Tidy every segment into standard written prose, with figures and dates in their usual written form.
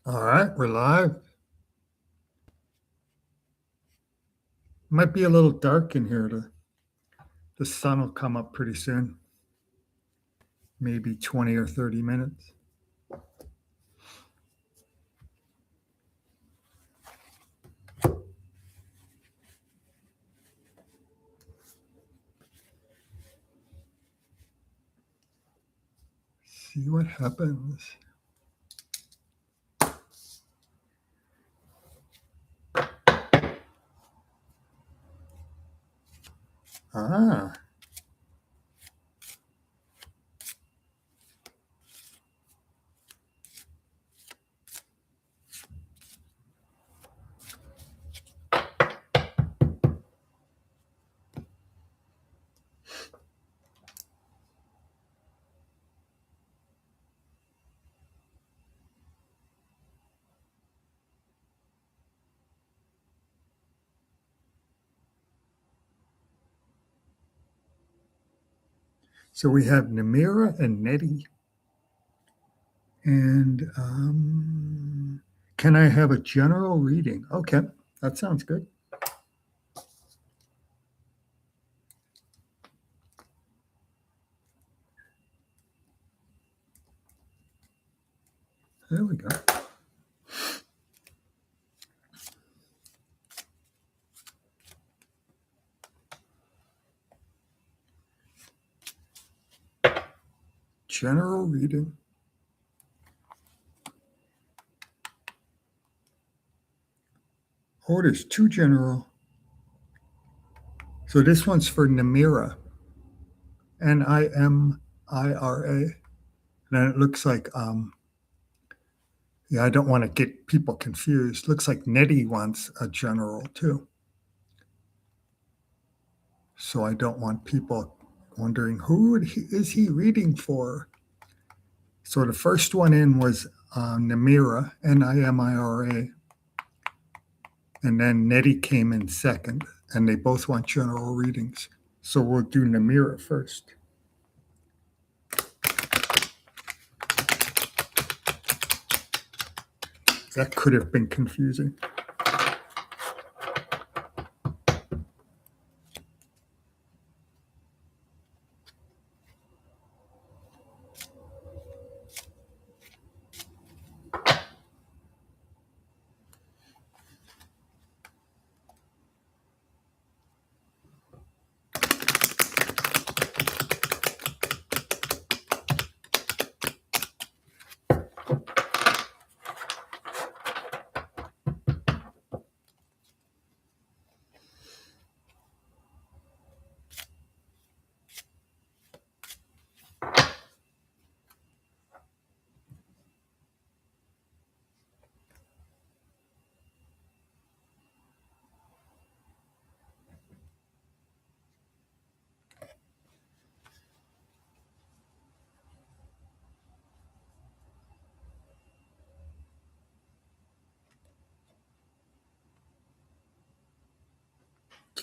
All right, we're live. Might be a little dark in here. The sun will come up pretty soon, maybe 20 or 30 minutes. See what happens. Ah, so we have Namira and Nettie. And can I have a general reading? Okay, that sounds good. There we go. General reading. Oh, there's two general. So this one's for Namira. Nimira. And then it looks like yeah, I don't want to get people confused. Looks like Nettie wants a general too. So I don't want people wondering is he reading for? So the first one in was Namira, Nimira. And then Nettie came in second, and they both want general readings. So we'll do Namira first. That could have been confusing.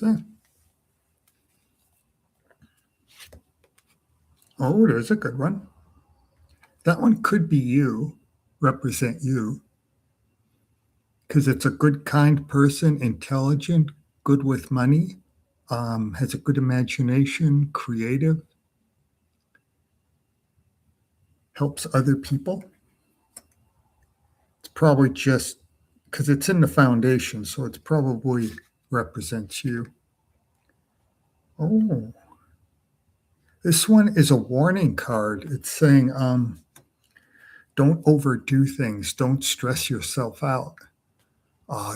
Okay. Oh, there's a good one. That one could be you, represent you, because it's a good, kind person, intelligent, good with money, has a good imagination, creative, helps other people. It's probably just because it's in the foundation, so it's probably represents you. Oh, this one is a warning card. It's saying, don't overdo things. Don't stress yourself out.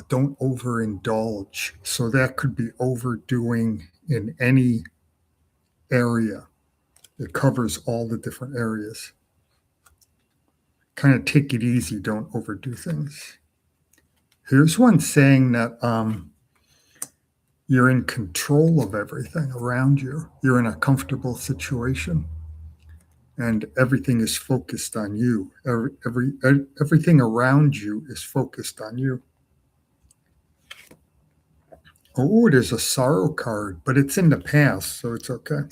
Don't overindulge. So that could be overdoing in any area. It covers all the different areas. Kind of take it easy. Don't overdo things. Here's one saying that you're in control of everything around you. You're in a comfortable situation, and everything is focused on you. Everything around you is focused on you. Oh, there's a sorrow card, but it's in the past, so it's okay.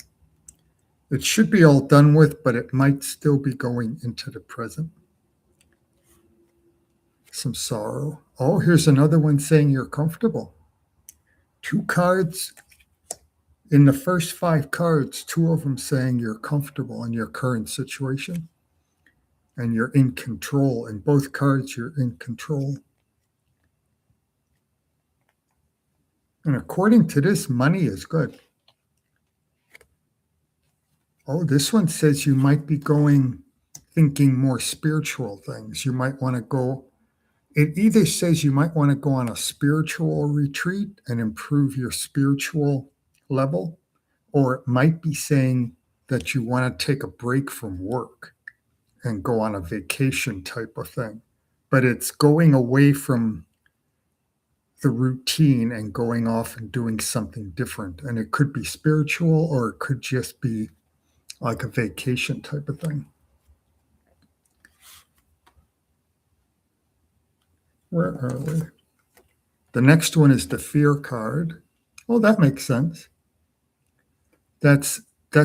It should be all done with, but it might still be going into the present. some sorrow. Oh, here's another one saying you're comfortable. Two cards in the first five cards, two of them saying you're comfortable in your current situation and you're in control. In both cards, you're in control. And according to this, money is good. Oh, this one says you might be thinking more spiritual things. You might want to go. It either says you might want to go on a spiritual retreat and improve your spiritual level, or it might be saying that you want to take a break from work and go on a vacation type of thing. But it's going away from the routine and going off and doing something different. And it could be spiritual or it could just be like a vacation type of thing. Where are we? The next one is the fear card. Well, that makes sense. That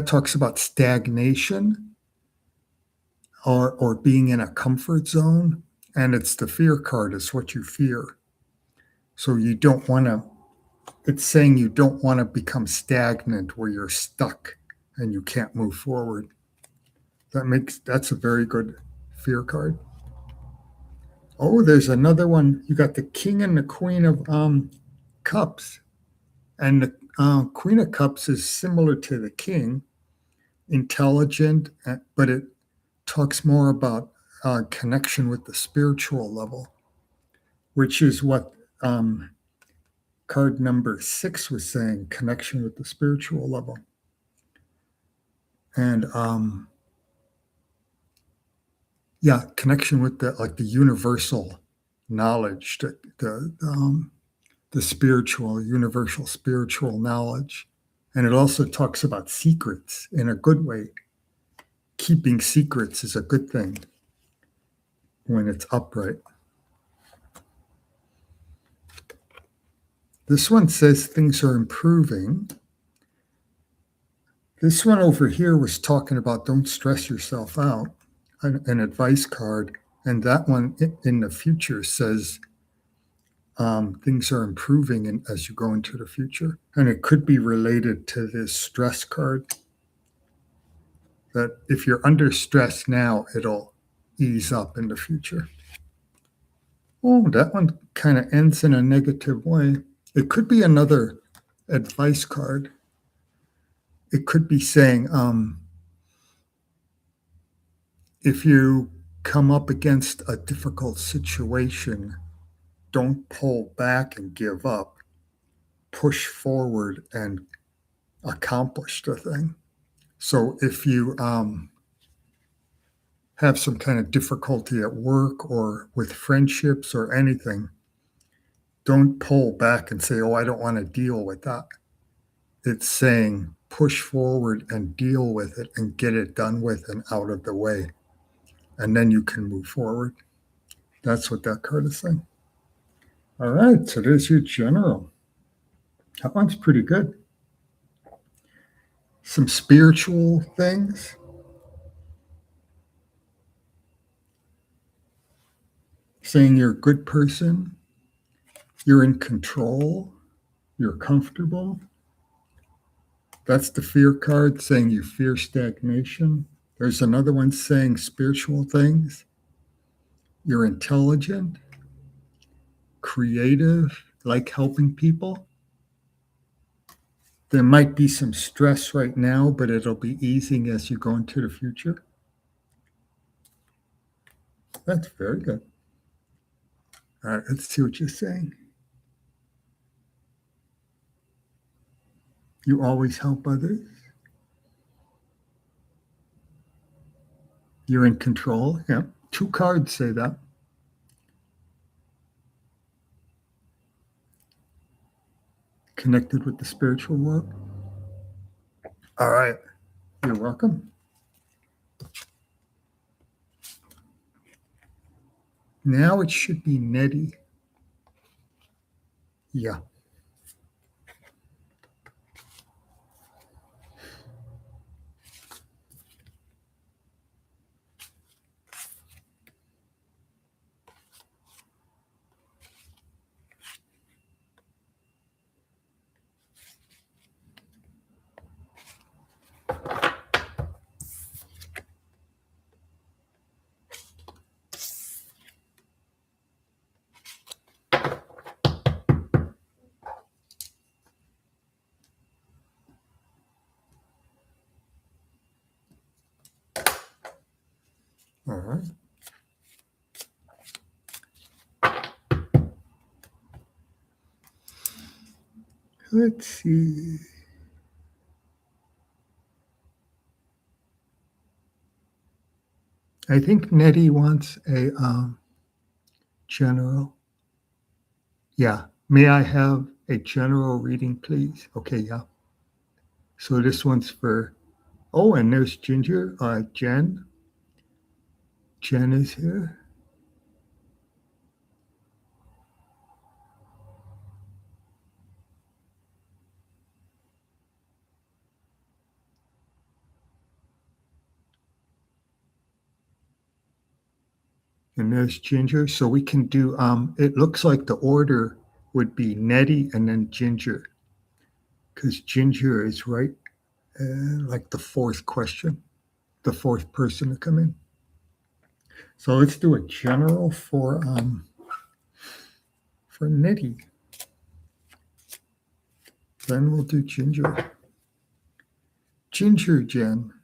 talks about stagnation or being in a comfort zone. And it's the fear card, is what you fear. So you don't want to, it's saying you don't want to become stagnant where you're stuck and you can't move forward. That's a very good fear card. Oh, there's another one. You got the King and the Queen of Cups. And the Queen of Cups is similar to the King, intelligent, but it talks more about connection with the spiritual level, which is what card number 6 was saying, connection with the spiritual level. And yeah, connection with the universal knowledge, the spiritual, universal spiritual knowledge. And it also talks about secrets in a good way. Keeping secrets is a good thing when it's upright. This one says things are improving. This one over here was talking about don't stress yourself out, an advice card. And that one in the future says things are improving as you go into the future. And it could be related to this stress card, that if you're under stress now, it'll ease up in the future. Oh, that one kind of ends in a negative way. It could be another advice card. It could be saying, if you come up against a difficult situation, don't pull back and give up. Push forward and accomplish the thing. So if you have some kind of difficulty at work or with friendships or anything, don't pull back and say, oh, I don't want to deal with that. It's saying push forward and deal with it and get it done with and out of the way. And then you can move forward. That's what that card is saying. All right, so there's your general. That one's pretty good. Some spiritual things. Saying you're a good person, you're in control, you're comfortable. That's the fear card, saying you fear stagnation. There's another one saying spiritual things. You're intelligent, creative, like helping people. There might be some stress right now, but it'll be easing as you go into the future. That's very good. All right, let's see what you're saying. You always help others. You're in control. Yeah. 2 cards say that. Connected with the spiritual world. All right. You're welcome. Now it should be Nettie. Yeah. right. Let's see. I think Nettie wants a general. Yeah. May I have a general reading, please? Okay, yeah. So this one's for, oh, and there's Ginger, Jen. Jen is here. And there's Ginger. So we can do, it looks like the order would be Nettie and then Ginger, because Ginger is right, like the fourth question, the fourth person to come in. So let's do a general for Nettie. Then we'll do Ginger. Ginger Jen.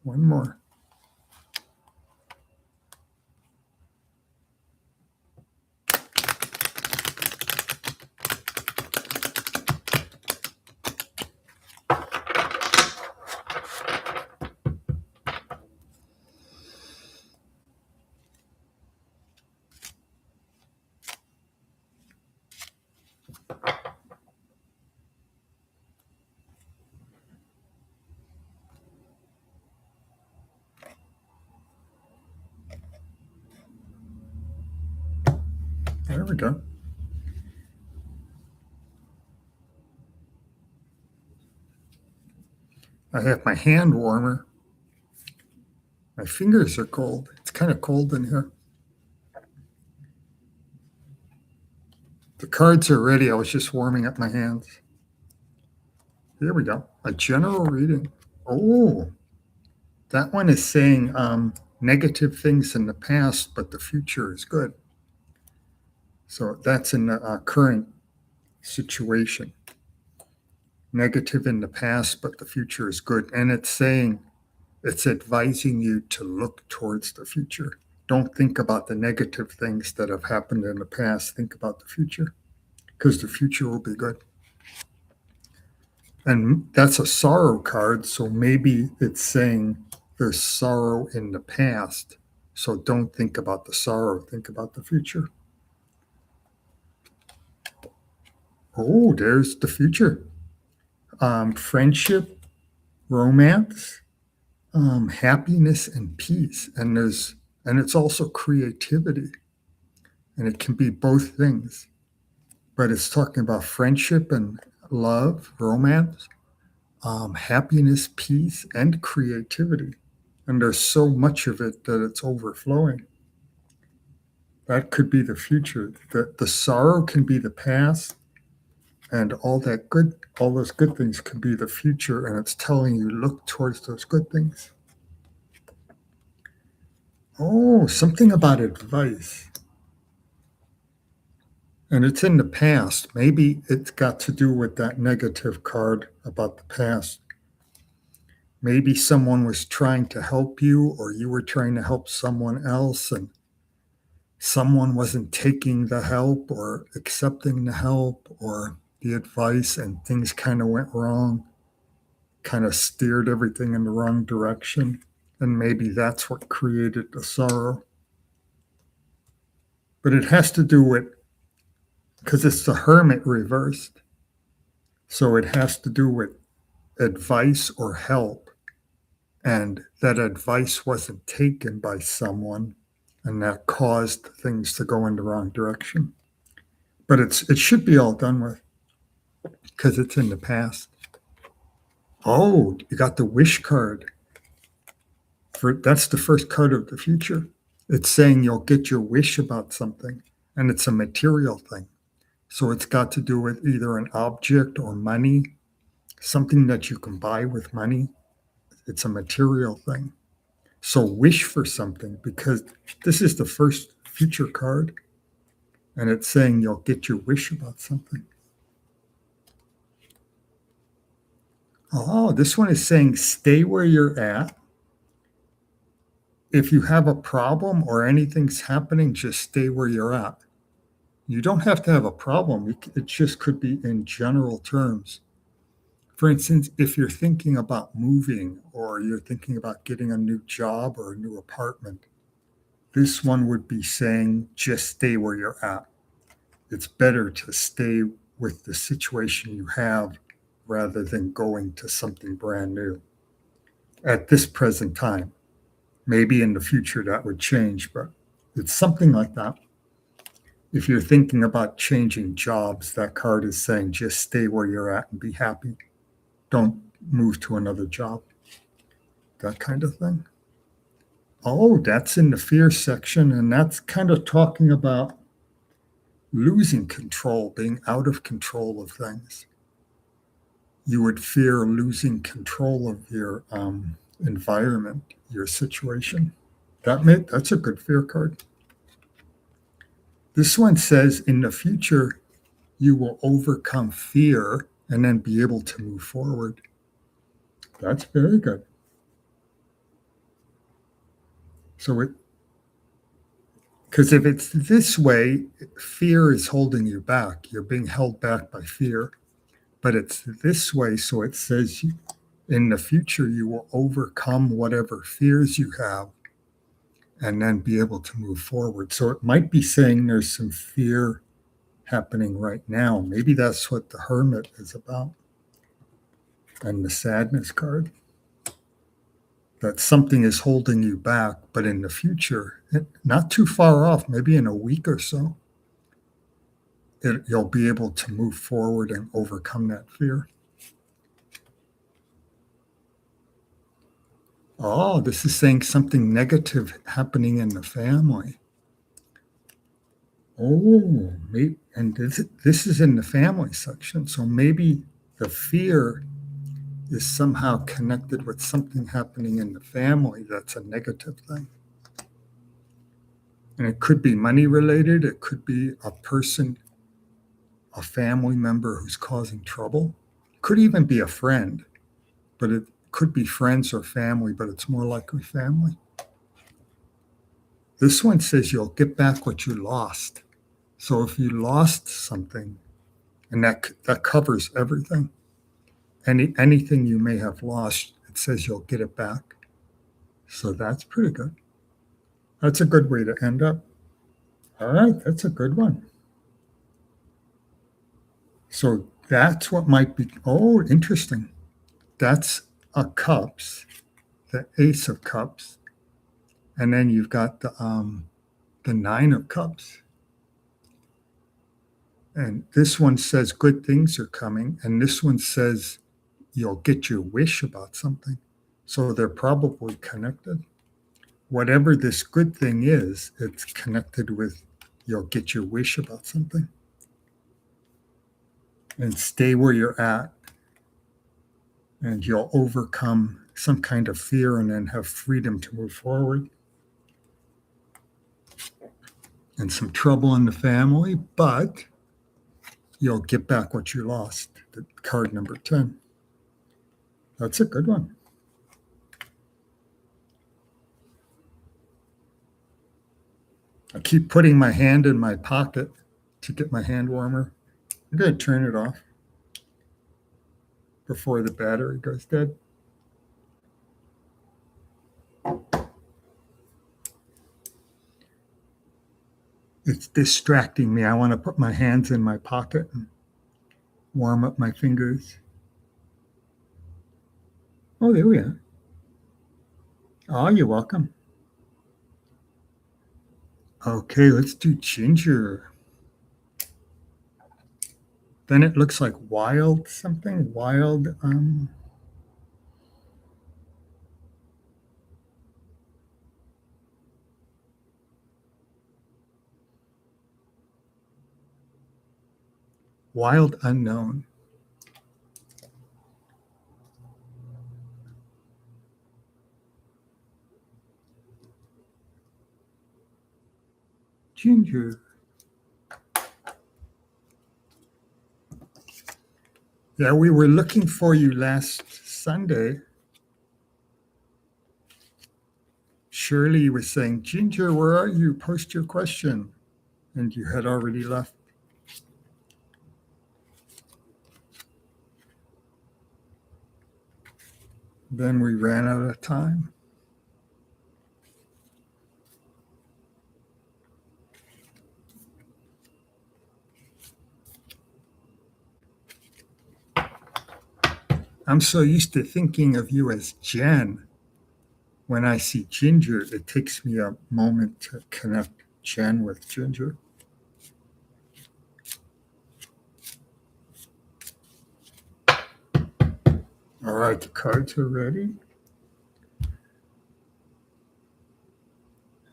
One more. There we go. I have my hand warmer. My fingers are cold. It's kind of cold in here. The cards are ready. I was just warming up my hands. Here we go. A general reading. Oh, that one is saying negative things in the past, but the future is good. So that's in the current situation. Negative in the past, but the future is good. And it's saying, it's advising you to look towards the future. Don't think about the negative things that have happened in the past. Think about the future, because the future will be good. And that's a sorrow card. So maybe it's saying there's sorrow in the past. So don't think about the sorrow, think about the future. Oh, there's the future. Friendship, romance, happiness, and peace. And it's also creativity. And it can be both things. But it's talking about friendship and love, romance, happiness, peace, and creativity. And there's so much of it that it's overflowing. That could be the future. The sorrow can be the past, and all those good things can be the future, and it's telling you look towards those good things. Oh, something about advice. And it's in the past. Maybe it's got to do with that negative card about the past. Maybe someone was trying to help you, or you were trying to help someone else, and someone wasn't taking the help or accepting the help or the advice, and things kind of went wrong, kind of steered everything in the wrong direction. And maybe that's what created the sorrow. But it has to do with, because it's the Hermit reversed. So it has to do with advice or help, and that advice wasn't taken by someone, and that caused things to go in the wrong direction. But it should be all done with because it's in the past. Oh, you got the wish card. That's the first card of the future. It's saying you'll get your wish about something, and it's a material thing. So it's got to do with either an object or money, something that you can buy with money. It's a material thing. So wish for something because this is the first future card, and it's saying you'll get your wish about something. Oh, this one is saying stay where you're at. If you have a problem or anything's happening, just stay where you're at. You don't have to have a problem. It just could be in general terms. For instance, if you're thinking about moving or you're thinking about getting a new job or a new apartment, this one would be saying just stay where you're at. It's better to stay with the situation you have rather than going to something brand new at this present time. Maybe in the future that would change, but it's something like that. If you're thinking about changing jobs, that card is saying just stay where you're at and be happy. Don't move to another job. That kind of thing. Oh, that's in the fear section, and that's kind of talking about losing control, being out of control of things. You would fear losing control of your environment, your situation. That's a good fear card. This one says in the future, you will overcome fear and then be able to move forward. That's very good. So because if it's this way, fear is holding you back. You're being held back by fear. But it's this way, so it says in the future you will overcome whatever fears you have and then be able to move forward. So it might be saying there's some fear happening right now. Maybe that's what the Hermit is about. And the Sadness card. That something is holding you back, but in the future, not too far off, maybe in a week or so, you'll be able to move forward and overcome that fear. Oh, this is saying something negative happening in the family. Oh, and this is in the family section. So maybe the fear is somehow connected with something happening in the family that's a negative thing. And it could be money related. It could be a person, a family member who's causing trouble. It could even be a friend, but it could be friends or family, but it's more likely family. This one says you'll get back what you lost. So if you lost something, and that covers everything, anything you may have lost, it says you'll get it back. So that's pretty good. That's a good way to end up. All right, that's a good one. So that's what might be. Oh, interesting. That's a cups, the Ace of Cups, and then you've got the Nine of Cups. And this one says good things are coming, and this one says you'll get your wish about something. So they're probably connected. Whatever this good thing is, it's connected with you'll get your wish about something. And stay where you're at, and you'll overcome some kind of fear and then have freedom to move forward. And some trouble in the family, but you'll get back what you lost. The card number 10. That's a good one. I keep putting my hand in my pocket to get my hand warmer. I'm going to turn it off before the battery goes dead. It's distracting me. I want to put my hands in my pocket and warm up my fingers. Oh, there we are. Oh, you're welcome. Okay, let's do ginger. Then it looks like wild something. Wild, wild unknown. Ginger. Yeah, we were looking for you last Sunday. Shirley was saying, Ginger, where are you? Post your question. And you had already left. Then we ran out of time. I'm so used to thinking of you as Jen. When I see Ginger, it takes me a moment to connect Jen with Ginger. All right, the cards are ready.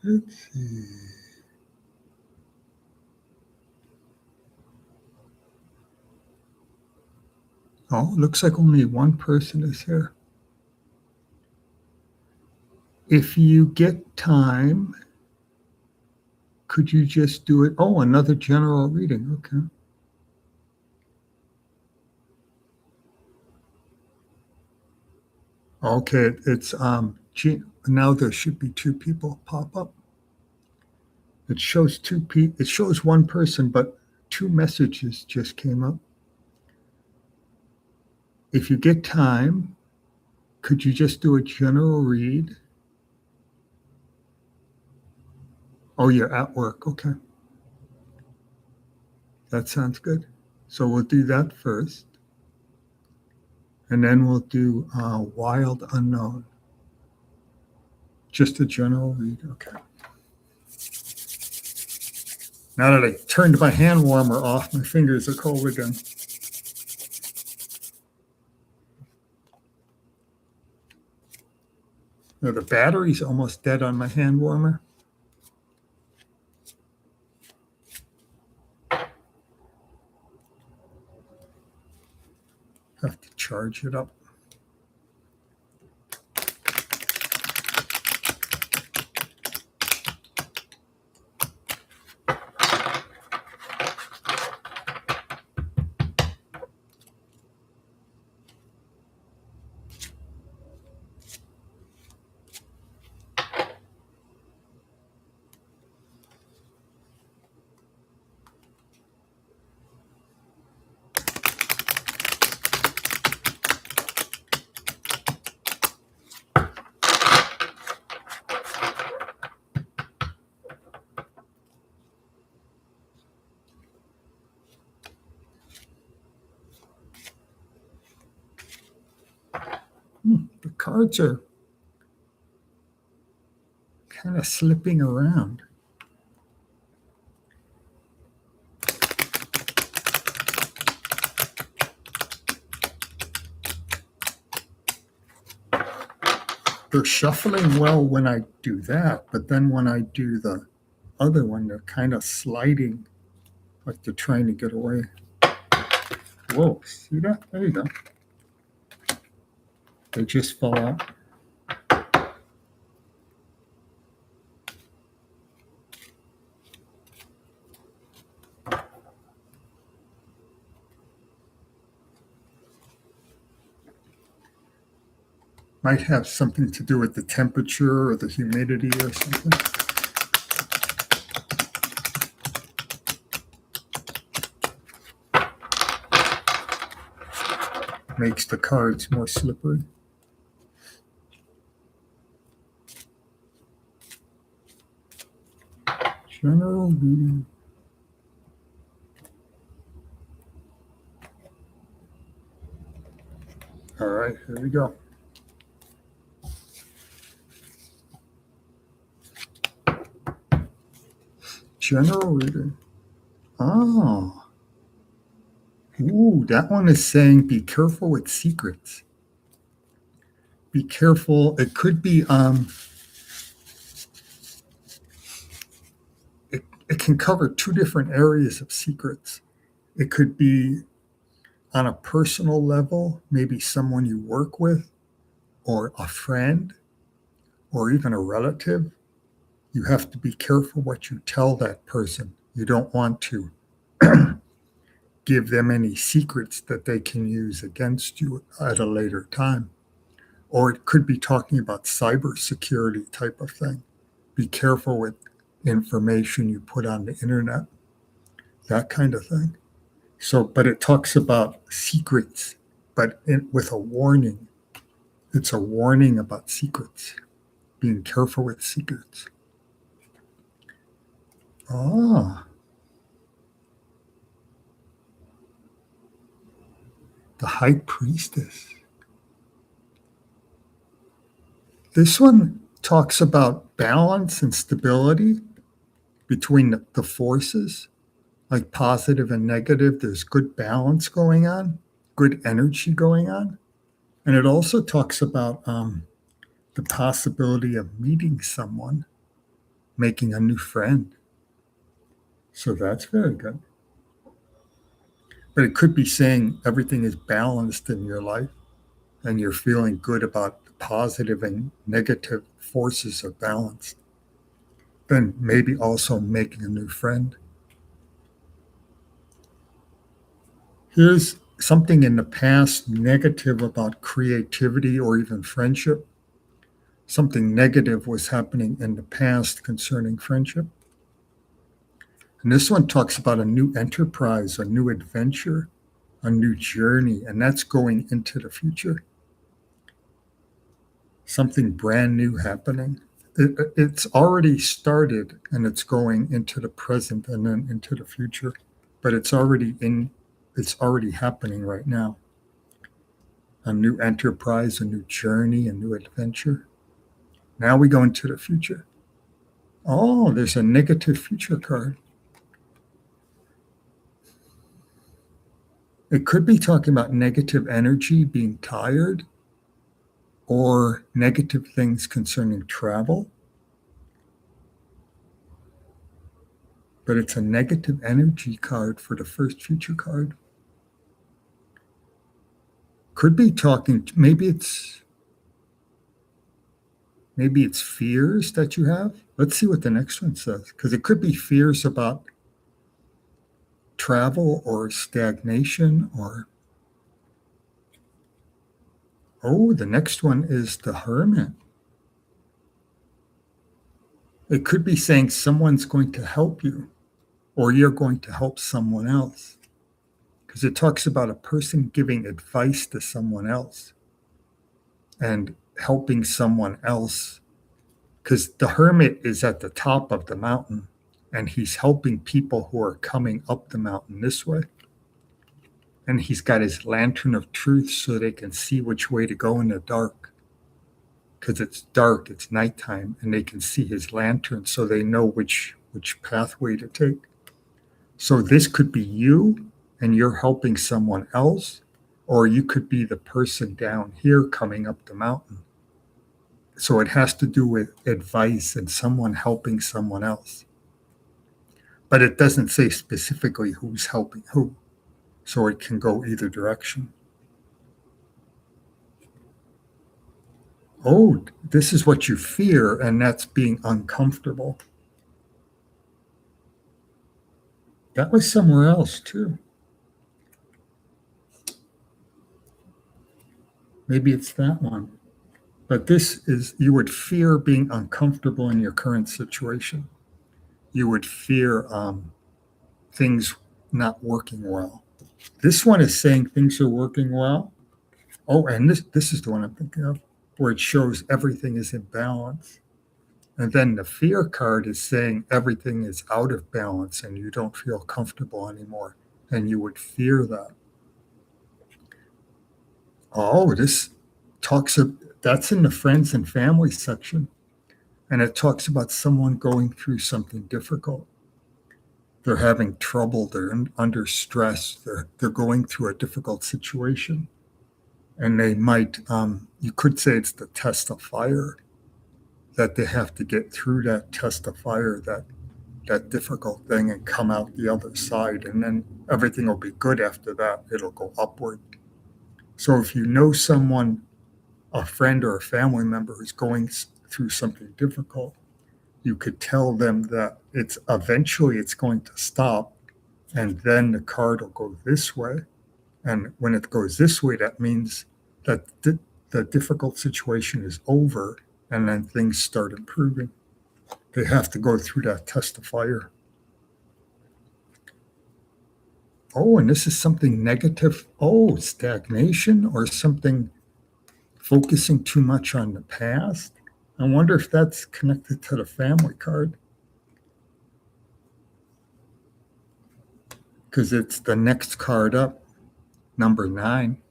Let's see. Oh, looks like only one person is here. If you get time, could you just do it? Oh, another general reading. Okay. Okay, it's now there should be two people pop up. It shows it shows one person, but two messages just came up. If you get time, could you just do a general read? Oh, you're at work. Okay. That sounds good. So we'll do that first. And then we'll do Wild Unknown. Just a general read. Okay. Now that I turned my hand warmer off, my fingers are cold again. Now the battery's almost dead on my hand warmer. Have to charge it up. The cards are kind of slipping around. They're shuffling well when I do that, but then when I do the other one, they're kind of sliding like they're trying to get away. Whoa, see that? There you go. They just fell out. Might have something to do with the temperature or the humidity or something. Makes the cards more slippery. General reading. All right, here we go. General reading. Oh, ooh, that one is saying be careful with secrets. Be careful. It could be it can cover two different areas of secrets. It could be on a personal level, maybe someone you work with, or a friend, or even a relative. You have to be careful what you tell that person. You don't want to give them any secrets that they can use against you at a later time. Or it could be talking about cybersecurity type of thing. Be careful with information you put on the internet, that kind of thing. So, but it talks about secrets, but with a warning. It's a warning about secrets, being careful with secrets. Ah, the High Priestess. This one talks about balance and stability between the forces, like positive and negative. There's good balance going on, good energy going on. And it also talks about the possibility of meeting someone, making a new friend. So that's very good. But it could be saying everything is balanced in your life and you're feeling good about the positive and negative forces are balanced. Then maybe also making a new friend. Here's something in the past negative about creativity or even friendship. Something negative was happening in the past concerning friendship. And this one talks about a new enterprise, a new adventure, a new journey, and that's going into the future. Something brand new happening. It's already started and it's going into the present and then into the future, but it's already happening right now. A new enterprise, a new journey, a new adventure. Now we go into the future. Oh, there's a negative future card. It could be talking about negative energy, being tired, or negative things concerning travel. But it's a negative energy card for the first future card. Could be talking, maybe it's fears that you have. Let's see what the next one says, because it could be fears about travel or stagnation or oh, the next one is the Hermit. It could be saying someone's going to help you or you're going to help someone else. Because it talks about a person giving advice to someone else and helping someone else. Because the hermit is at the top of the mountain and he's helping people who are coming up the mountain this way. And he's got his lantern of truth so they can see which way to go in the dark. Because it's dark, it's nighttime, and they can see his lantern so they know which pathway to take. So this could be you and you're helping someone else, or you could be the person down here coming up the mountain. So it has to do with advice and someone helping someone else. But it doesn't say specifically who's helping who. So it can go either direction. Oh, this is what you fear, and that's being uncomfortable. That was somewhere else too. Maybe it's that one. But this is, you would fear being uncomfortable in your current situation. You would fear things not working well. This one is saying things are working well. Oh, and this is the one I'm thinking of, where it shows everything is in balance. And then the fear card is saying everything is out of balance and you don't feel comfortable anymore. And you would fear that. Oh, this talks of that's in the friends and family section, and it talks about someone going through something difficult. They're having trouble, they're under stress, they're going through a difficult situation, and they might you could say it's the test of fire that they have to get through that test of fire, that difficult thing, and come out the other side, and then everything will be good after that. It'll go upward. So if you know someone, a friend or a family member who's going through something difficult, you could tell them that it's eventually it's going to stop, and then the card will go this way. And when it goes this way, that means that the difficult situation is over, and then things start improving. They have to go through that test of fire. Oh, and this is something negative. Oh, stagnation or something, focusing too much on the past. I wonder if that's connected to the family card, because it's the next card up, number 9.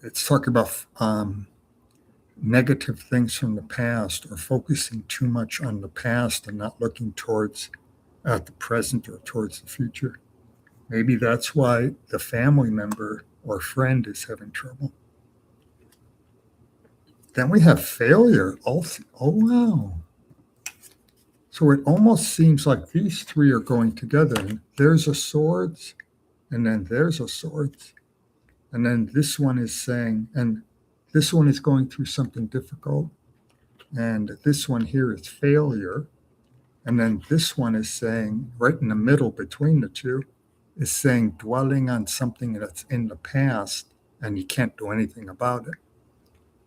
It's talking about negative things from the past, or focusing too much on the past and not looking towards at the present or towards the future. Maybe that's why the family member or friend is having trouble. Then we have failure also. Oh, wow. So it almost seems like these three are going together. And there's a swords, and then there's a swords. And then this one is saying, and this one is going through something difficult. And this one here is failure. And then this one is saying, right in the middle between the two, is saying dwelling on something that's in the past and you can't do anything about it.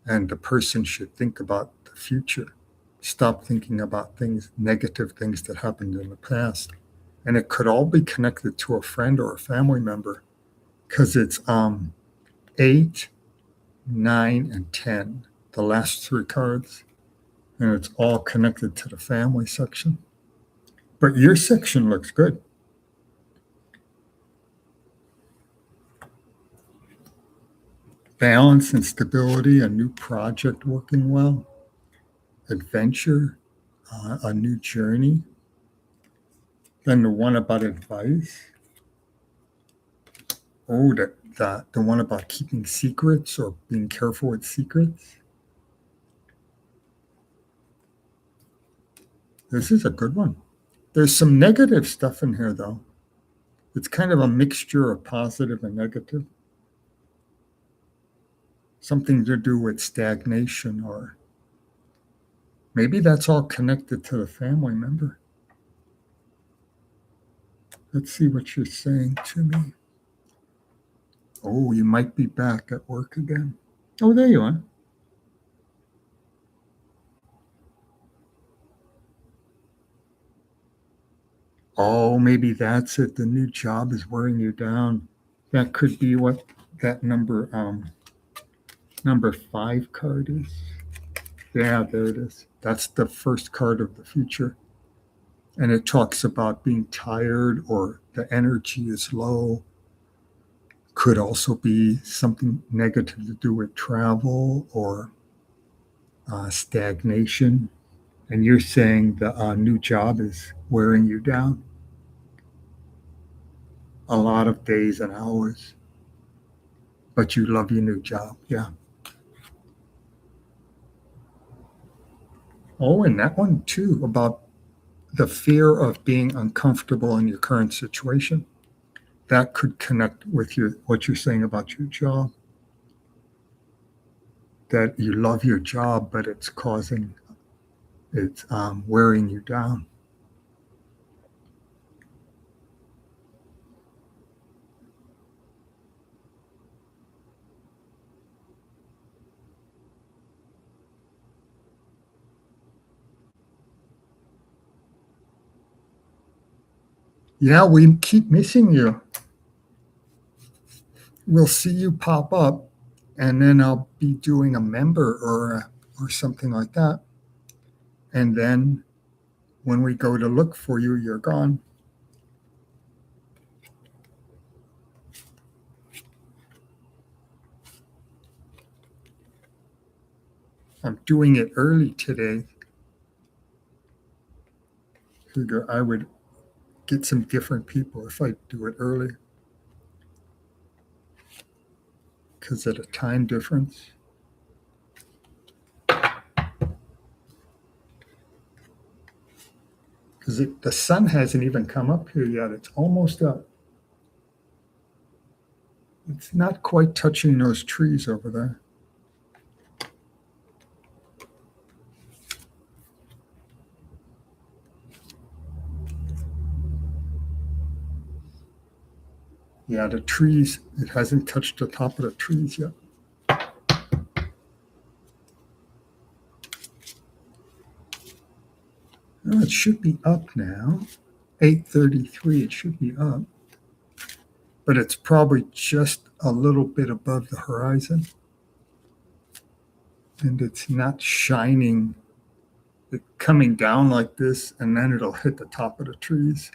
And the person should think about the future. Stop thinking about things, negative things that happened in the past. And it could all be connected to a friend or a family member, because it's 8, 9, and 10, the last 3 cards. And it's all connected to the family section. But your section looks good. Balance and stability, a new project working well, adventure, a new journey. Then the one about advice. Oh, the one about keeping secrets or being careful with secrets. This is a good one. There's some negative stuff in here, though. It's kind of a mixture of positive and negative. Something to do with stagnation, or maybe that's all connected to the family member. Let's see what you're saying to me. Oh, you might be back at work again. Oh, there you are. Oh, maybe that's it. The new job is wearing you down. That could be what that number 5 card is. Yeah, there it is. That's the first card of the future. And it talks about being tired or the energy is low. Could also be something negative to do with travel or stagnation. And you're saying the new job is wearing you down a lot of days and hours, but you love your new job. Yeah. Oh, and that one too, about the fear of being uncomfortable in your current situation. That could connect with what you're saying about your job. That you love your job, but it's wearing you down. Yeah, we keep missing you. We'll see you pop up, and then I'll be doing a member or something like that. And then when we go to look for you, you're gone. I'm doing it early today. Figure I would get some different people if I do it early because of the time difference. Because the sun hasn't even come up here yet. It's almost up. It's not quite touching those trees over there. Yeah, the trees, it hasn't touched the top of the trees yet. Oh, it should be up now. 8:33, it should be up. But it's probably just a little bit above the horizon. And it's not shining, it coming down like this, and then it'll hit the top of the trees.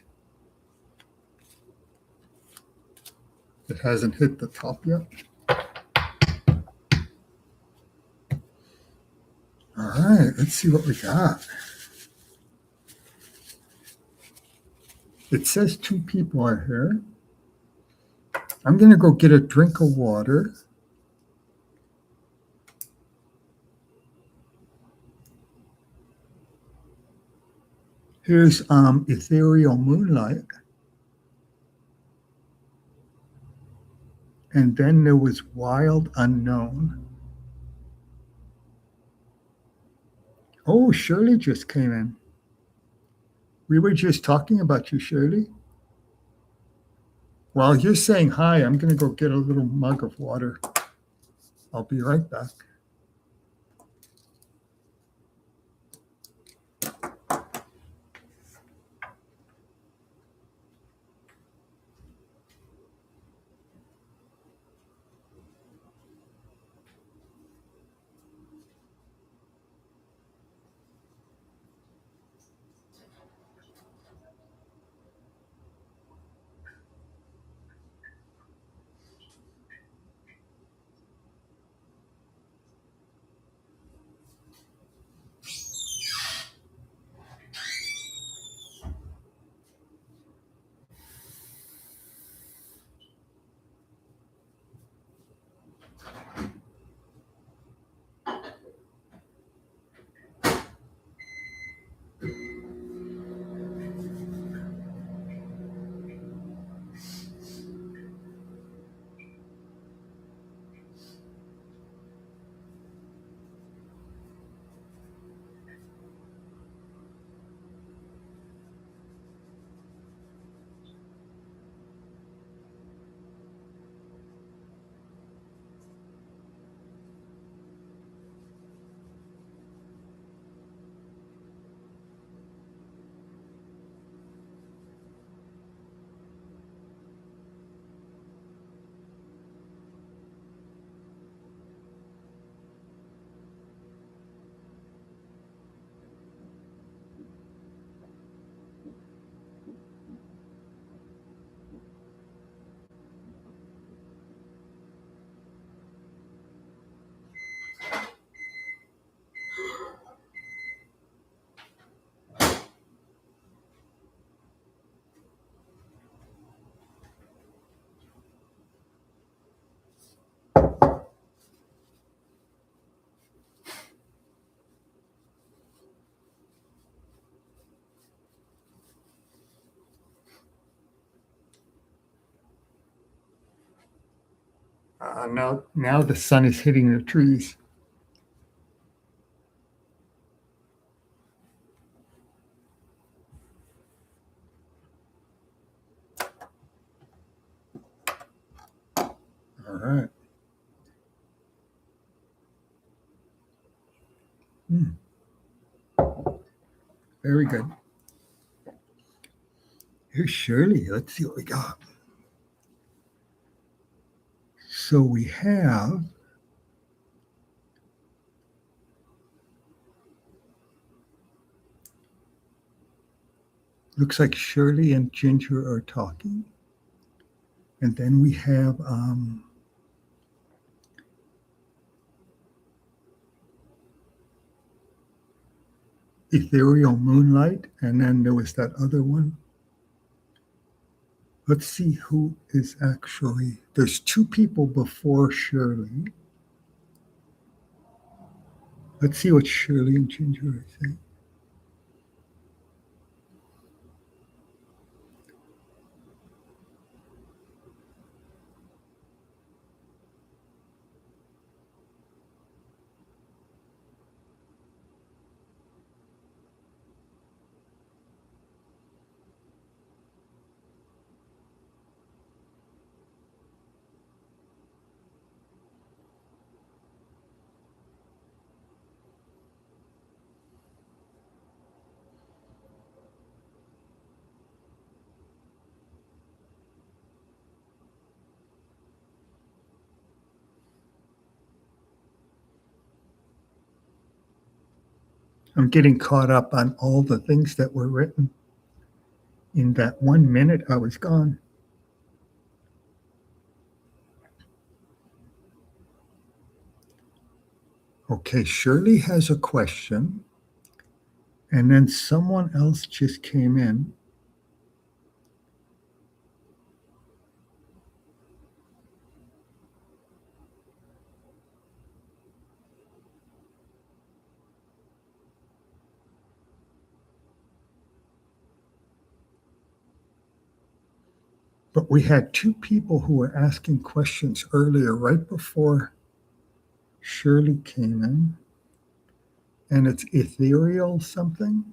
It hasn't hit the top yet. All right, let's see what we got. It says 2 people are here. I'm going to go get a drink of water. Here's Ethereal Moonlight. And then there was Wild Unknown. Oh, Shirley just came in. We were just talking about you, Shirley. While you're saying hi, I'm going to go get a little mug of water. I'll be right back. Now the sun is hitting the trees. All right. Very good. Here's Shirley. Let's see what we got. So we have looks like Shirley and Ginger are talking. And then we have Ethereal Moonlight, and then there was that other one. Let's see who is actually. There's two people before Shirley. Let's see what Shirley and Ginger are saying. I'm getting caught up on all the things that were written in that 1 minute I was gone. Okay, Shirley has a question, and then someone else just came in. But we had two people who were asking questions earlier, right before Shirley came in, and it's ethereal something.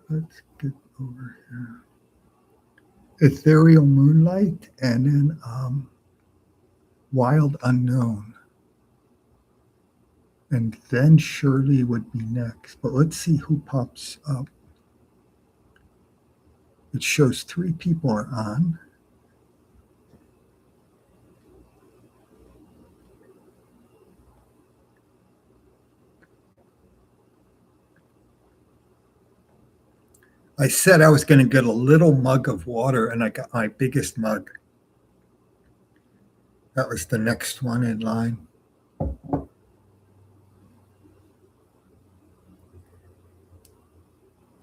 Let's get over here. Ethereal Moonlight, and then Wild Unknown. And then Shirley would be next. But let's see who pops up. It shows three people are on. I said I was going to get a little mug of water, and I got my biggest mug. That was the next one in line.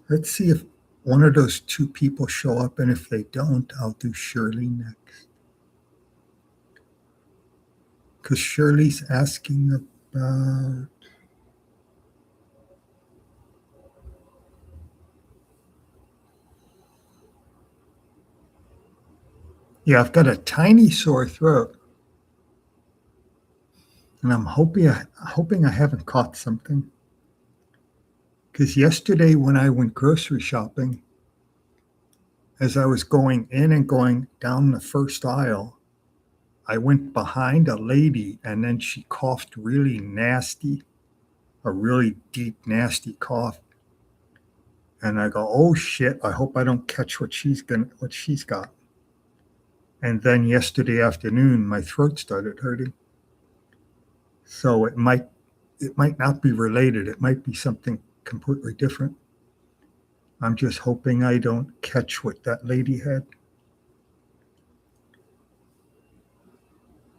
Let's see if one of those two people show up, and if they don't, I'll do Shirley next. Because Shirley's asking about. Yeah, I've got a tiny sore throat, and I'm hoping I haven't caught something. Because yesterday when I went grocery shopping, as I was going in and going down the first aisle, I went behind a lady, and then she coughed really nasty, a really deep, nasty cough. And I go, oh shit, I hope I don't catch what she's got. And then yesterday afternoon, my throat started hurting. So it might not be related. It might be something completely different. I'm just hoping I don't catch what that lady had.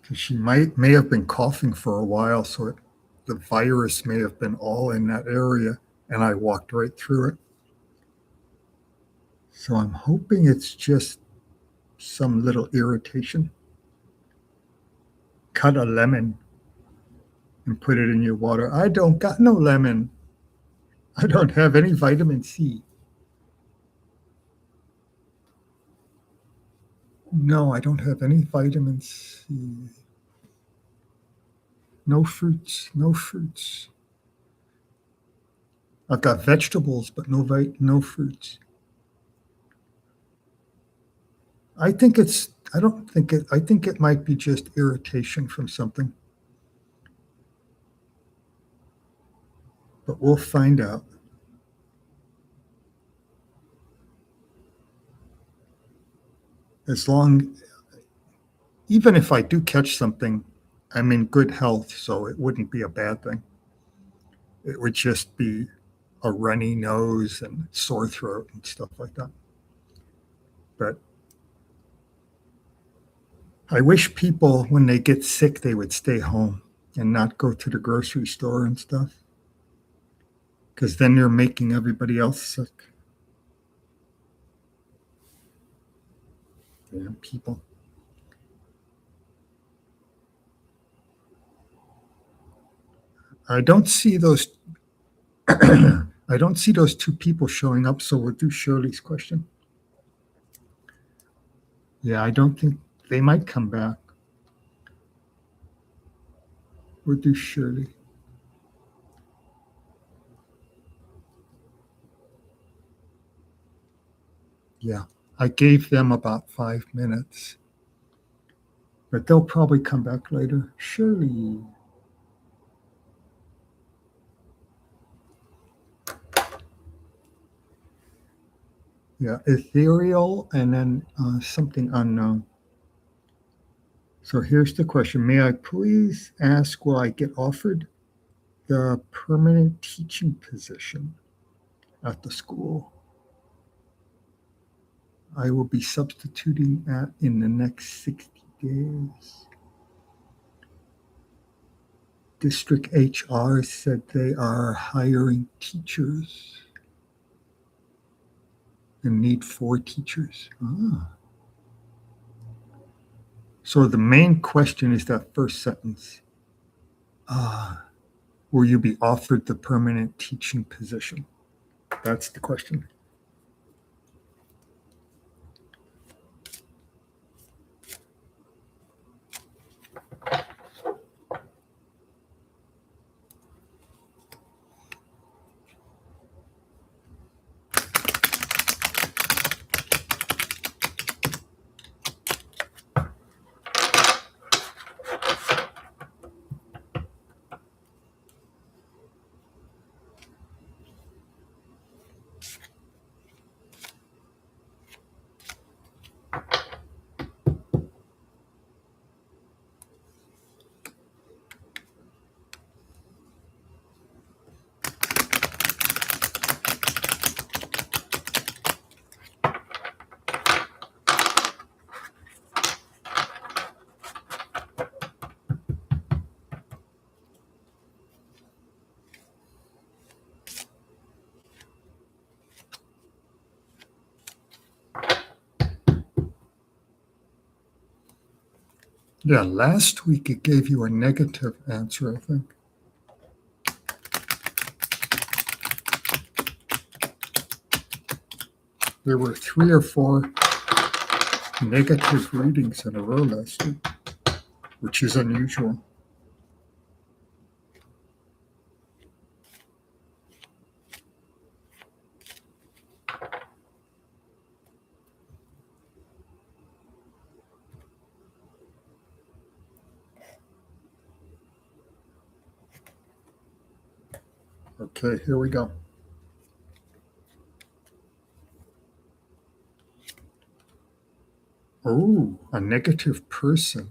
Because she may have been coughing for a while, so the virus may have been all in that area, and I walked right through it. So I'm hoping it's just some little irritation. Cut a lemon and put it in your water. I don't got no lemon. I don't have any vitamin C. No, I don't have any vitamin C. No fruits, no fruits. I've got vegetables, but no fruits. I think it might be just irritation from something. But we'll find out. Even if I do catch something, I'm in good health, so it wouldn't be a bad thing. It would just be a runny nose and sore throat and stuff like that. But I wish people, when they get sick, they would stay home and not go to the grocery store and stuff. because then they're making everybody else sick. Damn people. I don't see those. I don't see those two people showing up, so we'll do Shirley's question. Yeah, I don't think they might come back. We'll do Shirley. Yeah, I gave them about 5 minutes, but they'll probably come back later. Shirley. Yeah, ethereal and then something unknown. So here's the question. May I please ask, will I get offered the permanent teaching position at the school I will be substituting at in the next 60 days? District HR said they are hiring teachers and need 4 teachers. So the main question is that first sentence. Will you be offered the permanent teaching position? That's the question. Yeah, last week it gave you a negative answer, I think. There were 3 or 4 negative readings in a row last week, which is unusual. Okay, here we go. Oh, a negative person.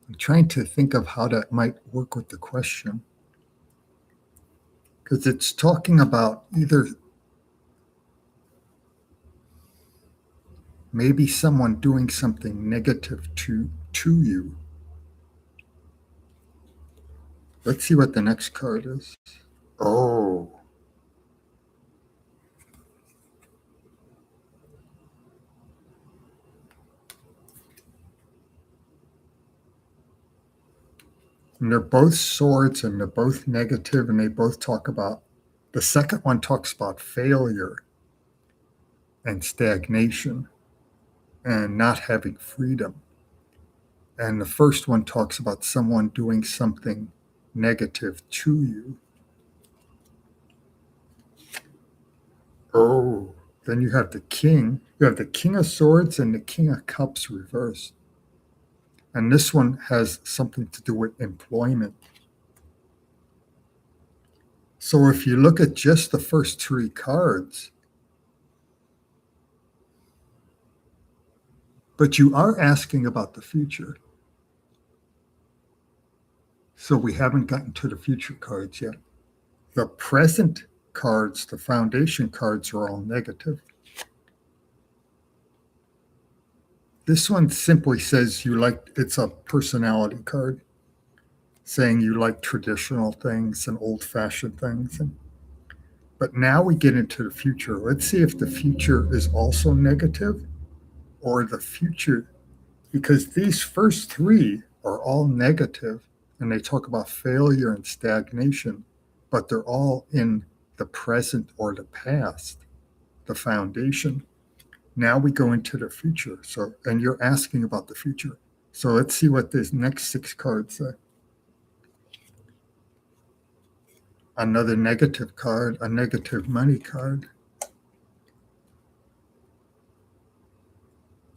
I'm trying to think of how that might work with the question. Because it's talking about either maybe someone doing something negative to you. Let's see what the next card is. Oh. And they're both swords and they're both negative and they both talk about, the second one talks about failure and stagnation and not having freedom. And the first one talks about someone doing something negative to you. Oh, then you have the king. You have the king of swords and the king of cups reversed. And this one has something to do with employment. So if you look at just the first 3 cards, but you are asking about the future. So we haven't gotten to the future cards yet. The present cards, the foundation cards, are all negative. This one simply says it's a personality card saying you like traditional things and old-fashioned things. But now we get into the future. Let's see if the future is also negative or the future, because these first three are all negative and they talk about failure and stagnation, but they're all in the present or the past, the foundation. Now we go into the future. So, and you're asking about the future. So let's see what these next six cards say. Another negative card, a negative money card.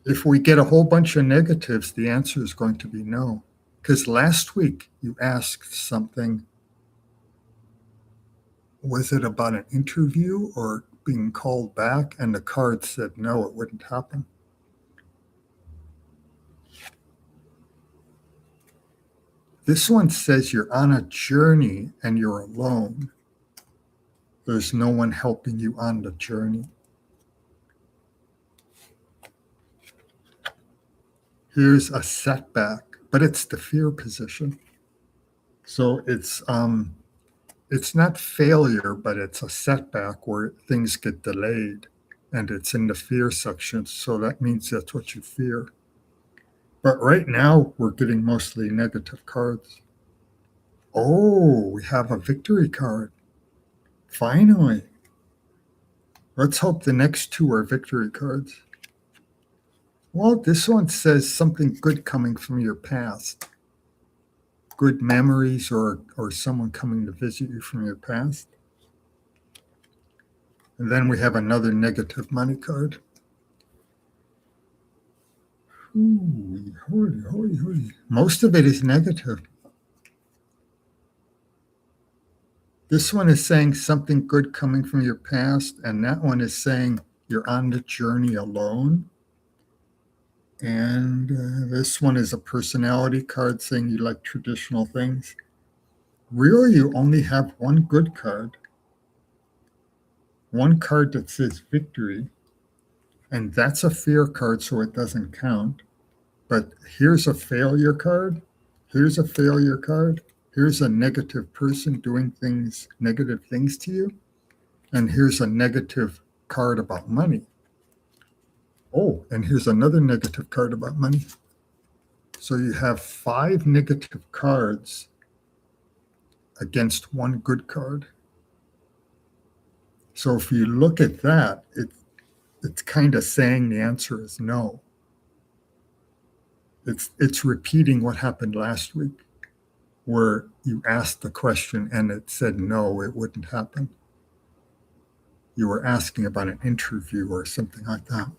If we get a whole bunch of negatives, the answer is going to be no. Because last week you asked something. Was it about an interview or being called back? And the card said no, it wouldn't happen. This one says you're on a journey and you're alone. There's no one helping you on the journey. Here's a setback, but it's the fear position. So it's not failure, but it's a setback where things get delayed, and it's in the fear section. So that means that's what you fear. But right now, we're getting mostly negative cards. Oh, we have a victory card. Finally. Let's hope the next two are victory cards. Well, this one says something good coming from your past. Good memories or someone coming to visit you from your past. And then we have another negative money card. Ooh, holy. Most of it is negative. This one is saying something good coming from your past, and that one is saying you're on the journey alone. And this one is a personality card saying you like traditional things. Really, you only have one good card. One card that says victory. And that's a fear card, so it doesn't count. But here's a failure card. Here's a failure card. Here's a negative person doing negative things to you. And here's a negative card about money. Oh, and here's another negative card about money. So you have 5 negative cards against one good card. So if you look at that, it's kind of saying the answer is no. It's repeating what happened last week, where you asked the question and it said no, it wouldn't happen. You were asking about an interview or something like that.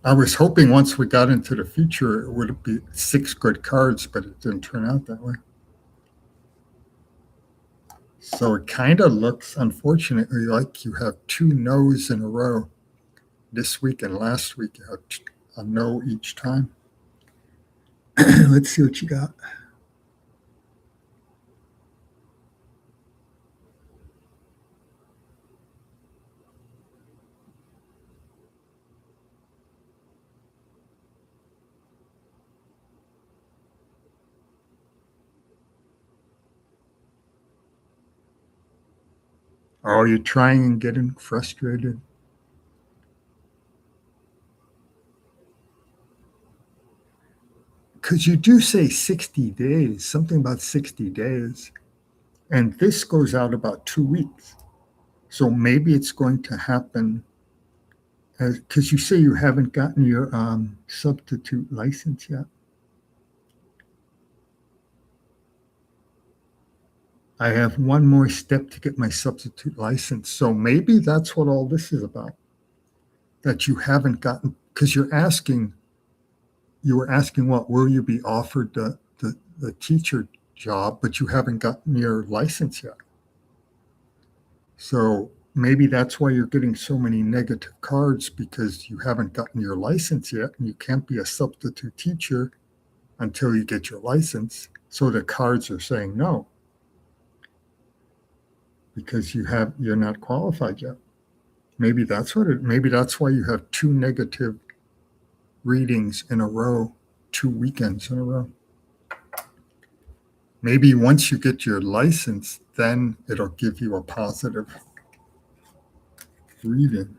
I was hoping once we got into the future, it would be 6 good cards, but it didn't turn out that way. So it kind of looks, unfortunately, like you have 2 no's in a row. This week and last week, you had a no each time. Let's see what you got. Oh, you're trying and getting frustrated. Because you do say 60 days, something about 60 days. And this goes out about 2 weeks. So maybe it's going to happen because you say you haven't gotten your substitute license yet. I have one more step to get my substitute license. So maybe that's what all this is about. That you haven't gotten, because you were asking what, will you be offered the teacher job, but you haven't gotten your license yet. So maybe that's why you're getting so many negative cards, because you haven't gotten your license yet and you can't be a substitute teacher until you get your license. So the cards are saying no because you're not qualified yet. Maybe that's what it. Maybe that's why you have two negative readings in a row, 2 weekends in a row. Maybe once you get your license, then it'll give you a positive reading.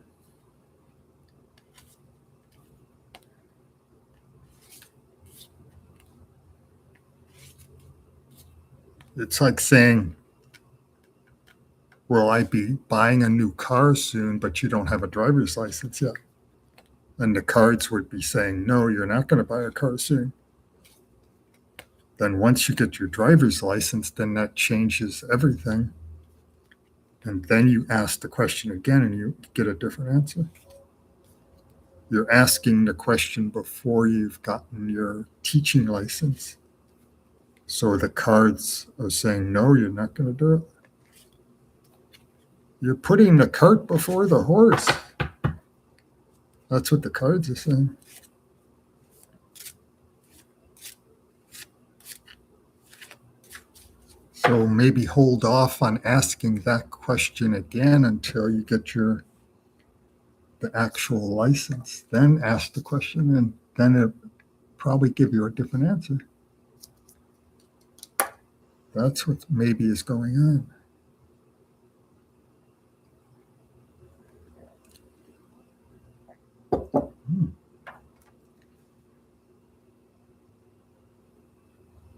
It's like saying, will I be buying a new car soon, but you don't have a driver's license yet? And the cards would be saying, no, you're not going to buy a car soon. Then once you get your driver's license, then that changes everything. And then you ask the question again and you get a different answer. You're asking the question before you've gotten your teaching license. So the cards are saying, no, you're not going to do it. You're putting the cart before the horse. That's what the cards are saying. So maybe hold off on asking that question again until you get the actual license. Then ask the question, and then it'll probably give you a different answer. That's what maybe is going on.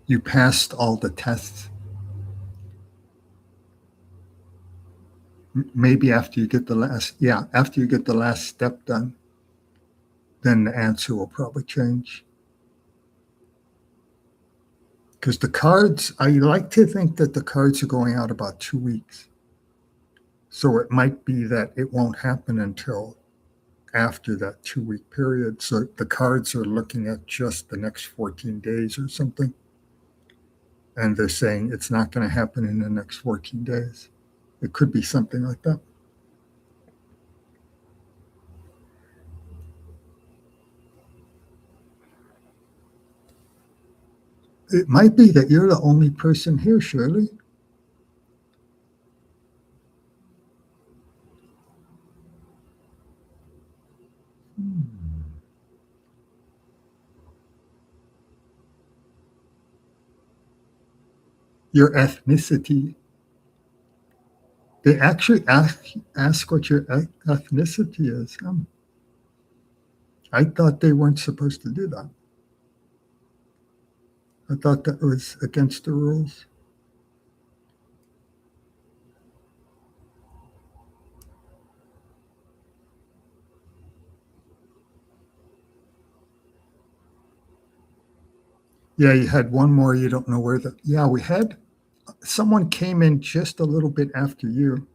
You passed all the tests. Maybe after you get the last step done, then the answer will probably change. Because the cards, I like to think that the cards are going out about 2 weeks. So it might be that it won't happen until after that 2 week period. So the cards are looking at just the next 14 days or something. And they're saying it's not going to happen in the next 14 days. It could be something like that. It might be that you're the only person here, Shirley. Your ethnicity. They actually ask what your ethnicity is. I thought they weren't supposed to do that. I thought that was against the rules. Yeah, you had one more. You don't know where the. Yeah, we had someone came in just a little bit after you,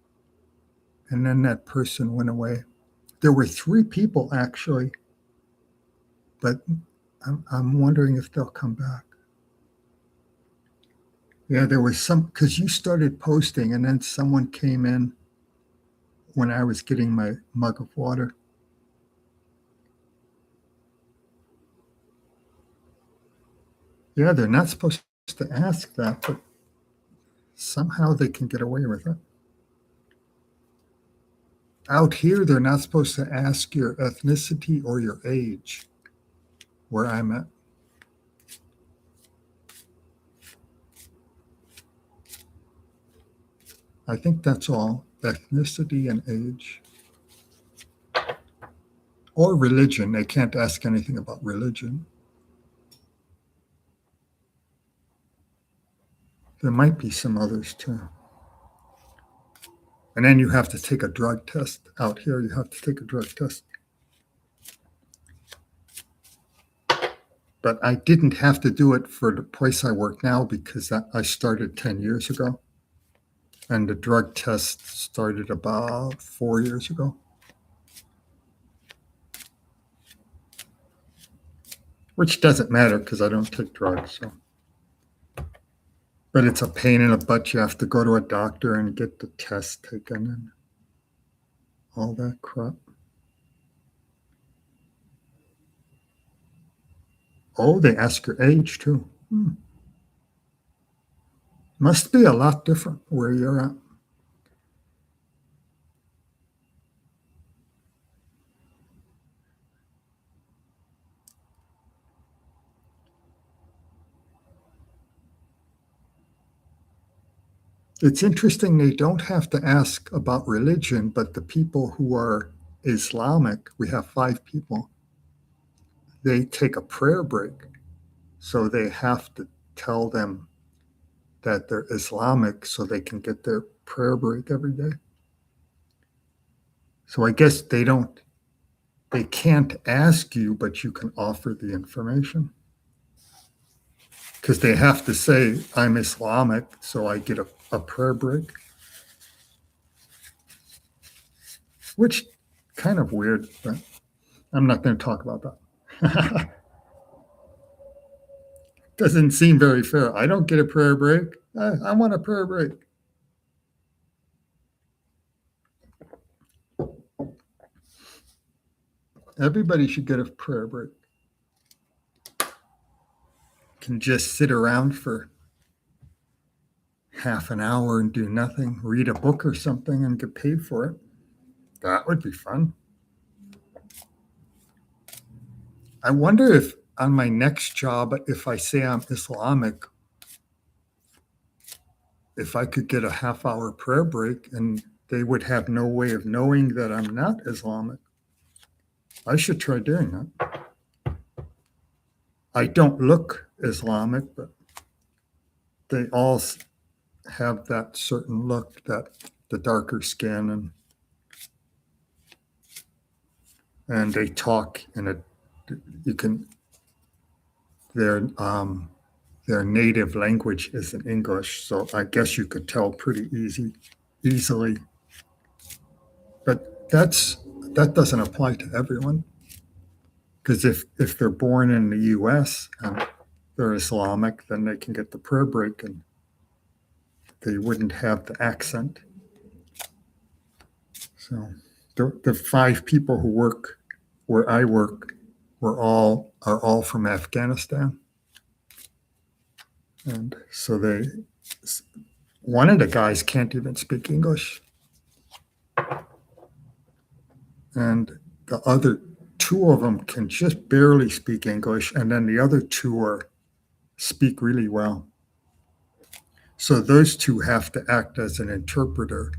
and then that person went away. There were 3 people actually, but I'm wondering if they'll come back. Yeah, there was some because you started posting, and then someone came in when I was getting my mug of water. Yeah, they're not supposed to ask that, but somehow they can get away with it. Out here, they're not supposed to ask your ethnicity or your age, where I'm at. I think that's all ethnicity and age. Or religion. They can't ask anything about religion. There might be some others too. And then you have to take a drug test. Out here, you have to take a drug test. But I didn't have to do it for the place I work now because I started 10 years ago. And the drug test started about 4 years ago. Which doesn't matter because I don't take drugs. So. But it's a pain in the butt. You have to go to a doctor and get the test taken and all that crap. Oh, they ask your age too. Must be a lot different where you're at. It's interesting they don't have to ask about religion, but the people who are Islamic, we have 5 people, they take a prayer break. So they have to tell them that they're Islamic so they can get their prayer break every day. So I guess they can't ask you, but you can offer the information. Because they have to say, I'm Islamic, so I get a prayer break. Which kind of weird, but I'm not going to talk about that. Doesn't seem very fair. I don't get a prayer break. I want a prayer break. Everybody should get a prayer break. Can just sit around for half an hour and do nothing, read a book or something and get paid for it. That would be fun. I wonder if on my next job, if I say I'm Islamic, if I could get a half-hour prayer break and they would have no way of knowing that I'm not Islamic. I should try doing that. I don't look Islamic, but they all have that certain look, that the darker skin, and they talk in a, you can, their native language isn't English, so I guess you could tell pretty easily. But that doesn't apply to everyone, because if they're born in the U.S. and they're Islamic, then they can get the prayer break and they wouldn't have the accent. So the 5 people who work where I work are all from Afghanistan, and so one of the guys can't even speak English, and the other 2 of them can just barely speak English, and then the other 2 speak really well. So those 2 have to act as an interpreter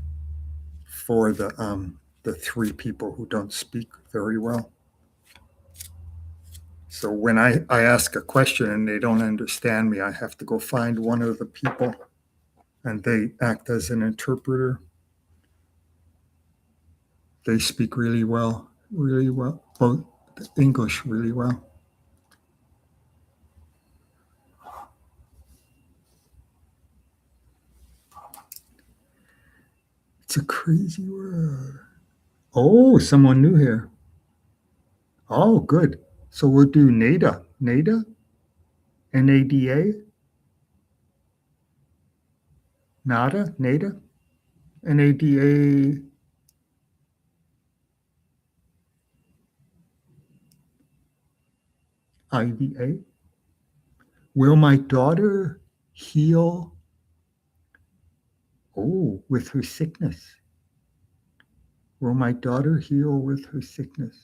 for the 3 people who don't speak very well. So when I ask a question and they don't understand me, I have to go find one of the people and they act as an interpreter. They speak really well, both English really well. It's a crazy world. Oh, someone new here. Oh, good. So we'll do NADA. NADA? NADA? NADA? NADA? NADA? IVA? Will my daughter heal? Oh, with her sickness. Will my daughter heal with her sickness?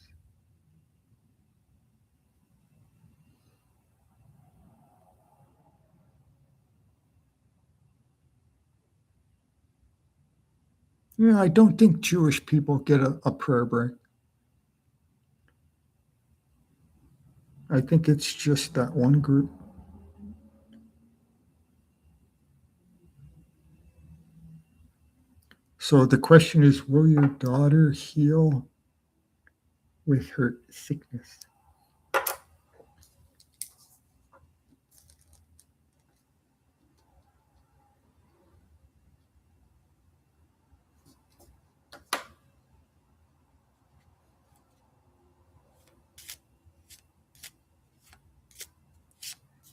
Yeah, I don't think Jewish people get a prayer break. I think it's just that one group. So the question is, will your daughter heal with her sickness?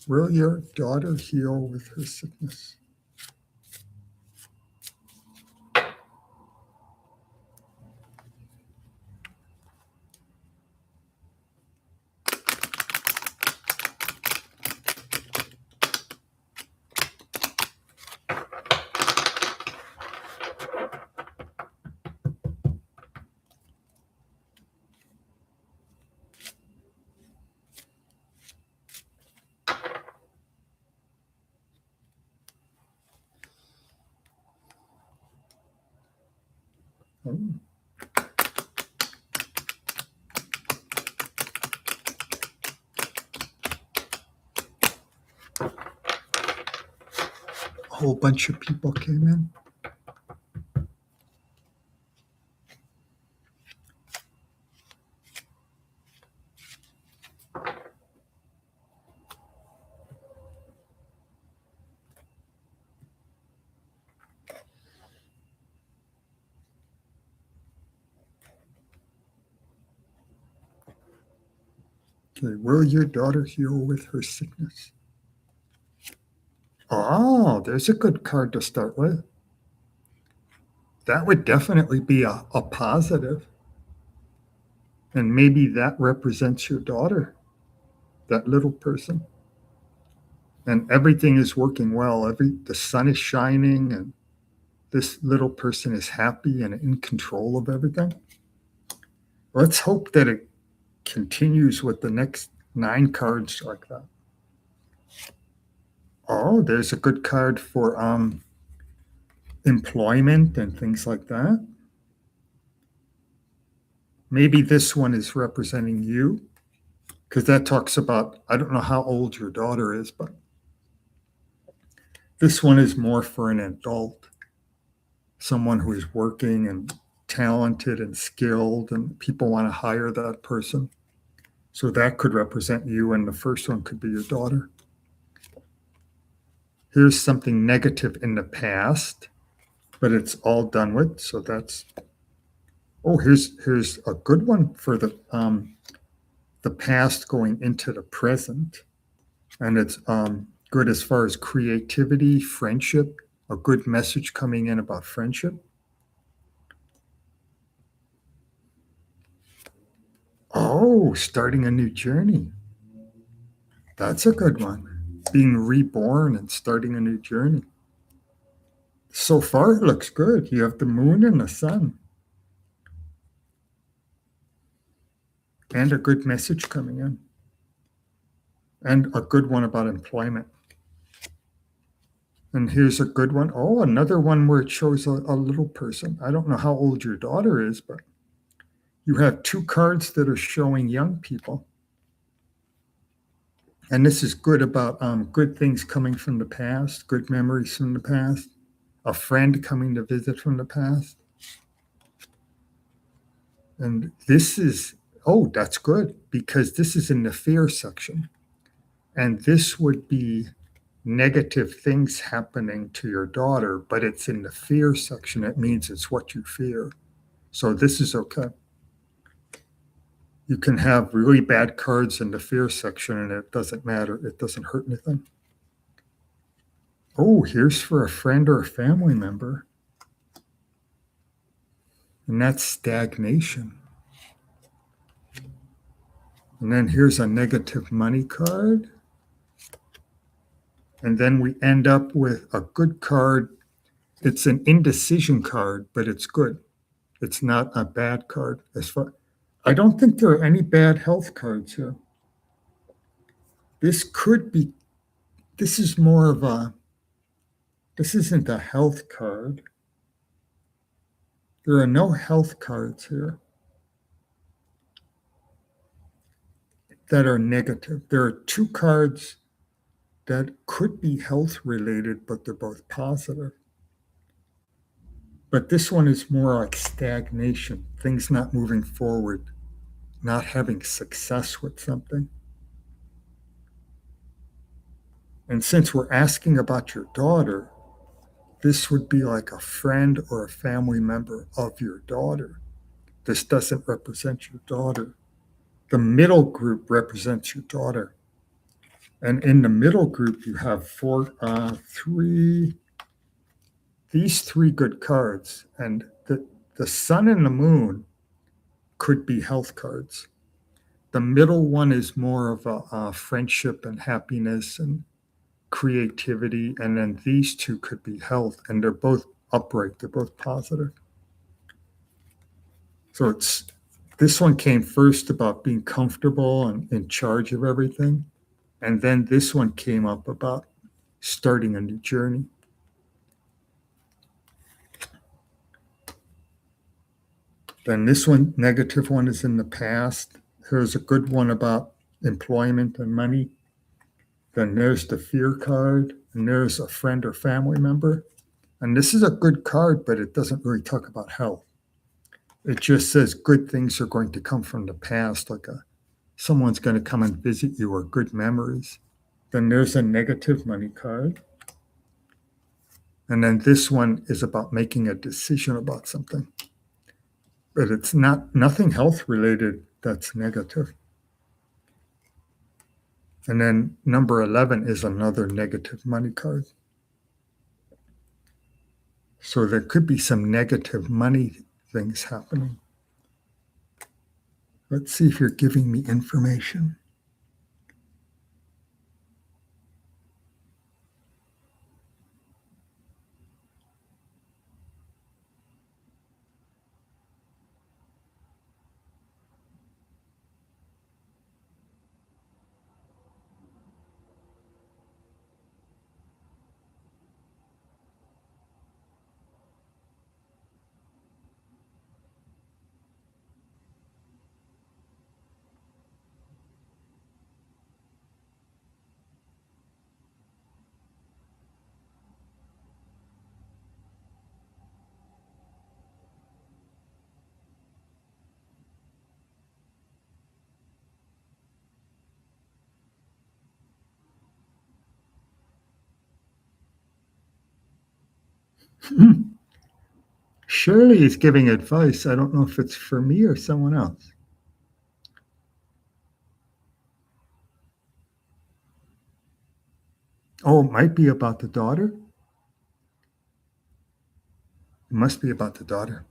Will your daughter heal with her sickness? Oh, a whole bunch of people came in. Okay, will your daughter heal with her sickness? Oh, there's a good card to start with. That would definitely be a positive. And maybe that represents your daughter, that little person. And everything is working well. The sun is shining and this little person is happy and in control of everything. Let's hope that it continues with the next 9 cards like that. Oh, there's a good card for employment and things like that. Maybe this one is representing you because that talks about, I don't know how old your daughter is, but this one is more for an adult, someone who is working and talented and skilled, and people want to hire that person. So that could represent you, and the first one could be your daughter. Here's something negative in the past, but it's all done with. So that's, oh, here's a good one for the past going into the present, and it's good as far as creativity, friendship, a good message coming in about friendship. Oh, starting a new journey. That's a good one. Being reborn and starting a new journey. So far, it looks good. You have the moon and the sun, and a good message coming in, and a good one about employment. And here's a good one. Oh, another one where it shows a little person. I don't know how old your daughter is, but you have 2 cards that are showing young people. And this is good about good things coming from the past, good memories from the past, a friend coming to visit from the past. And this is, oh, that's good because this is in the fear section. And this would be negative things happening to your daughter, but it's in the fear section. It means it's what you fear. So this is okay. You can have really bad cards in the fear section and it doesn't matter. It doesn't hurt anything. Oh, here's for a friend or a family member. And that's stagnation. And then here's a negative money card. And then we end up with a good card. It's an indecision card, but it's good. It's not a bad card. I don't think there are any bad health cards here. This is more of this isn't a health card. There are no health cards here that are negative. There are 2 cards that could be health related, but they're both positive. But this one is more like stagnation, things not moving forward, not having success with something. And since we're asking about your daughter, this would be like a friend or a family member of your daughter. This doesn't represent your daughter. The middle group represents your daughter. And in the middle group, you have these 3 good cards. And the sun and the moon could be health cards. The middle one is more of a friendship and happiness and creativity. And then these 2 could be health. And they're both upright. They're both positive. So this one came first about being comfortable and in charge of everything. And then this one came up about starting a new journey. Then this one, negative one, is in the past. Here's a good one about employment and money. Then there's the fear card, and there's a friend or family member. And this is a good card, but it doesn't really talk about health. It just says good things are going to come from the past, like someone's going to come and visit you or good memories. Then there's a negative money card. And then this one is about making a decision about something. But it's nothing health related that's negative. And then number 11 is another negative money card. So there could be some negative money things happening. Let's see if you're giving me information. Shirley is giving advice. I don't know if it's for me or someone else. Oh, it might be about the daughter. It must be about the daughter.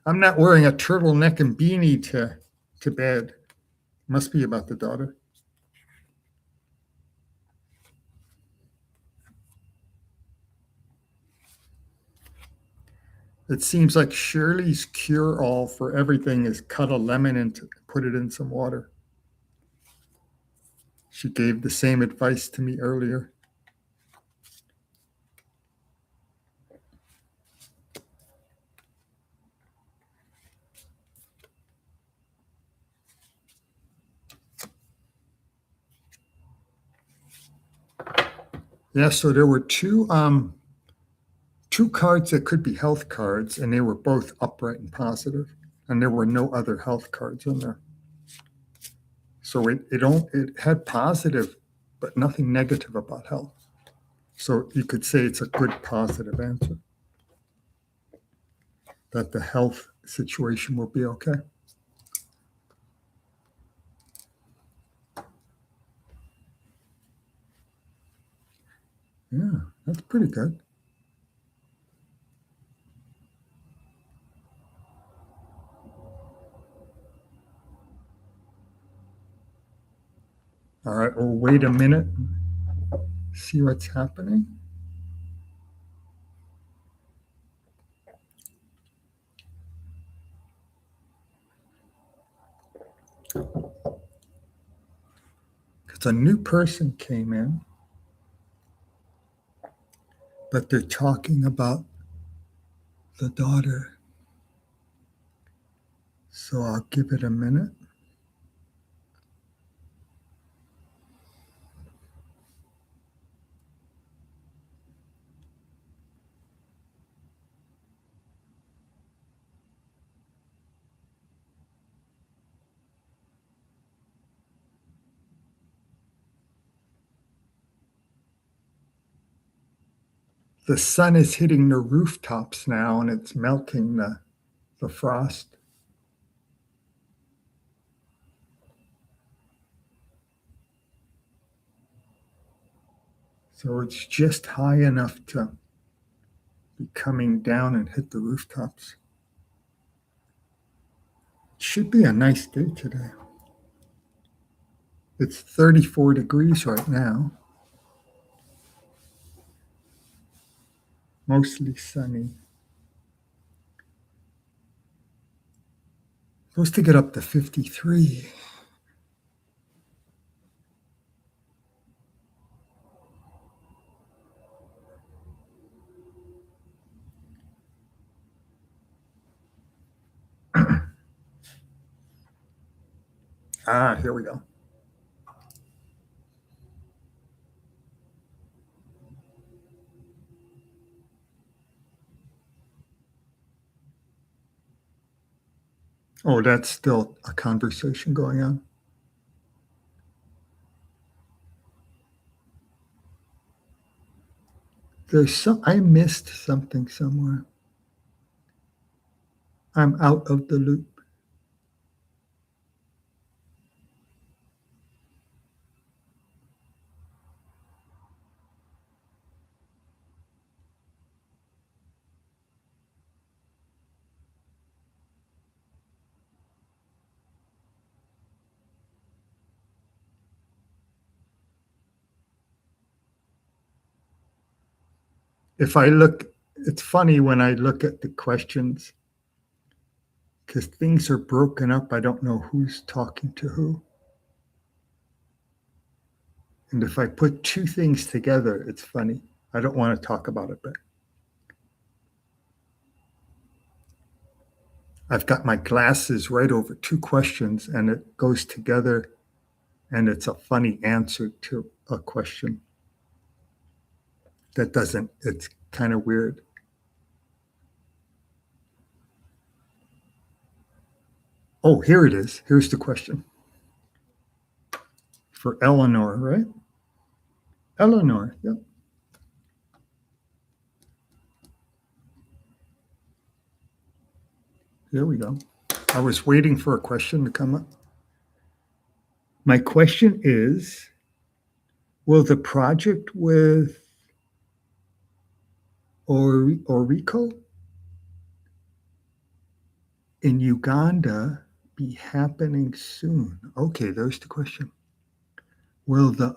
I'm not wearing a turtleneck and beanie to bed. Must be about the daughter. It seems like Shirley's cure-all for everything is cut a lemon and put it in some water. She gave the same advice to me earlier. Yeah, so there were two cards that could be health cards, and they were both upright and positive, and there were no other health cards in there. So it had positive, but nothing negative about health. So you could say it's a good positive answer, that the health situation will be okay. Yeah, that's pretty good. All right, we'll wait a minute, see what's happening. Because a new person came in, but they're talking about the daughter. So I'll give it a minute. The sun is hitting the rooftops now and it's melting the frost. So it's just high enough to be coming down and hit the rooftops. It should be a nice day today. It's 34 degrees right now, mostly sunny. Supposed to get up to 53. Ah, here we go. Oh, that's still a conversation going on. I missed something somewhere. I'm out of the loop. If I look, it's funny when I look at the questions because things are broken up. I don't know who's talking to who. And if I put two things together, it's funny. I don't want to talk about it, but I've got my glasses right over two questions and it goes together and it's a funny answer to a question that doesn't, it's kind of weird. Oh, here it is. Here's the question for Eleanor, right? Eleanor, yep. Here we go. I was waiting for a question to come up. My question is, will the project with Orico in Uganda be happening soon? Okay, there's the question. Will the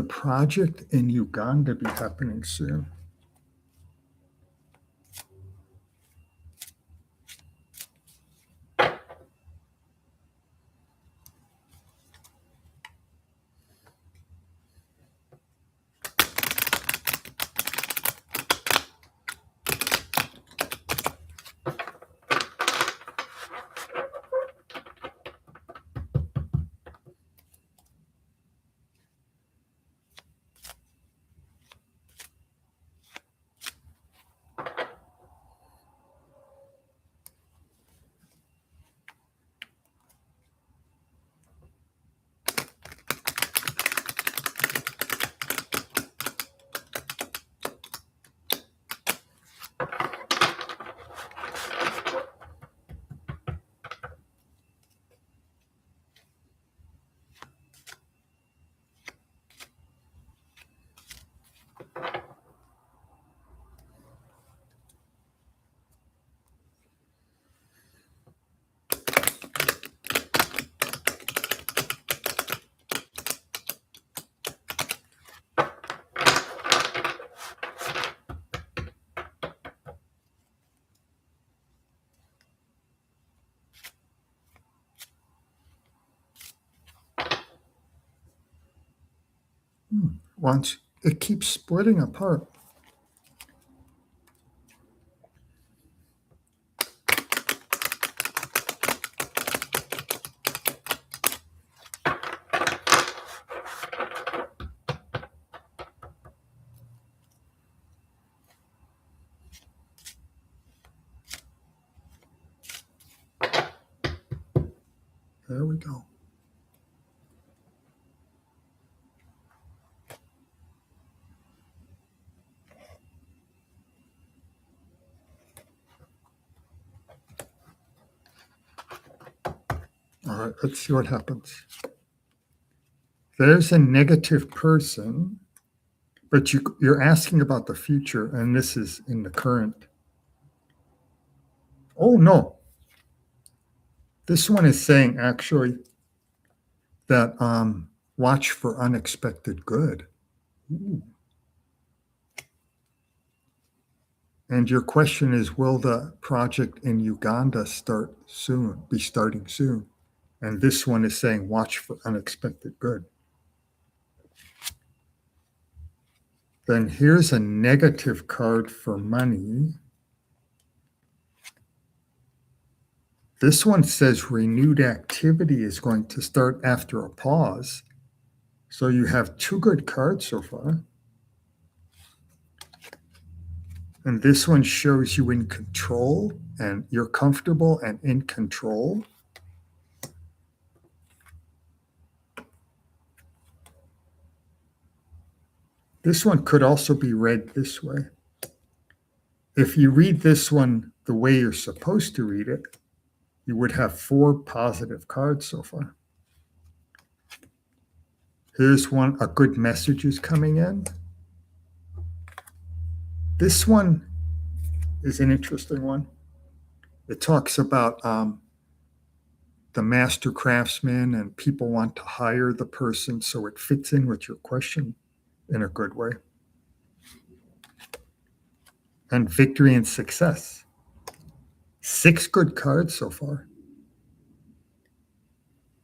project in Uganda be happening soon? Once it keeps splitting apart. There we go. All right, let's see what happens. There's a negative person, but you're asking about the future, and this is in the current. Oh, no. This one is saying actually that watch for unexpected good. Ooh. And your question is, will the project in Uganda be starting soon? And this one is saying, watch for unexpected good. Then here's a negative card for money. This one says renewed activity is going to start after a pause. So you have two good cards so far. And this one shows you in control, and you're comfortable and in control. This one could also be read this way. If you read this one the way you're supposed to read it, you would have 4 positive cards so far. Here's one, a good message is coming in. This one is an interesting one. It talks about the master craftsman, and people want to hire the person, so it fits in with your question in a good way. And victory and success. 6 good cards so far.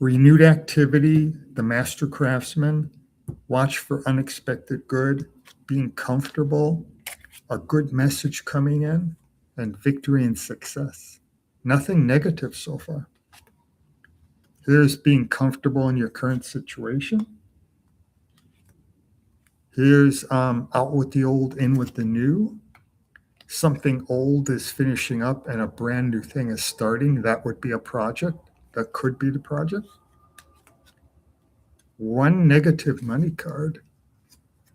Renewed activity, the master craftsman, watch for unexpected good, being comfortable, a good message coming in, and victory and success. Nothing negative so far. Here's being comfortable in your current situation. Here's out with the old, in with the new. Something old is finishing up and a brand new thing is starting. That would be a project. That could be the project. 1 negative money card.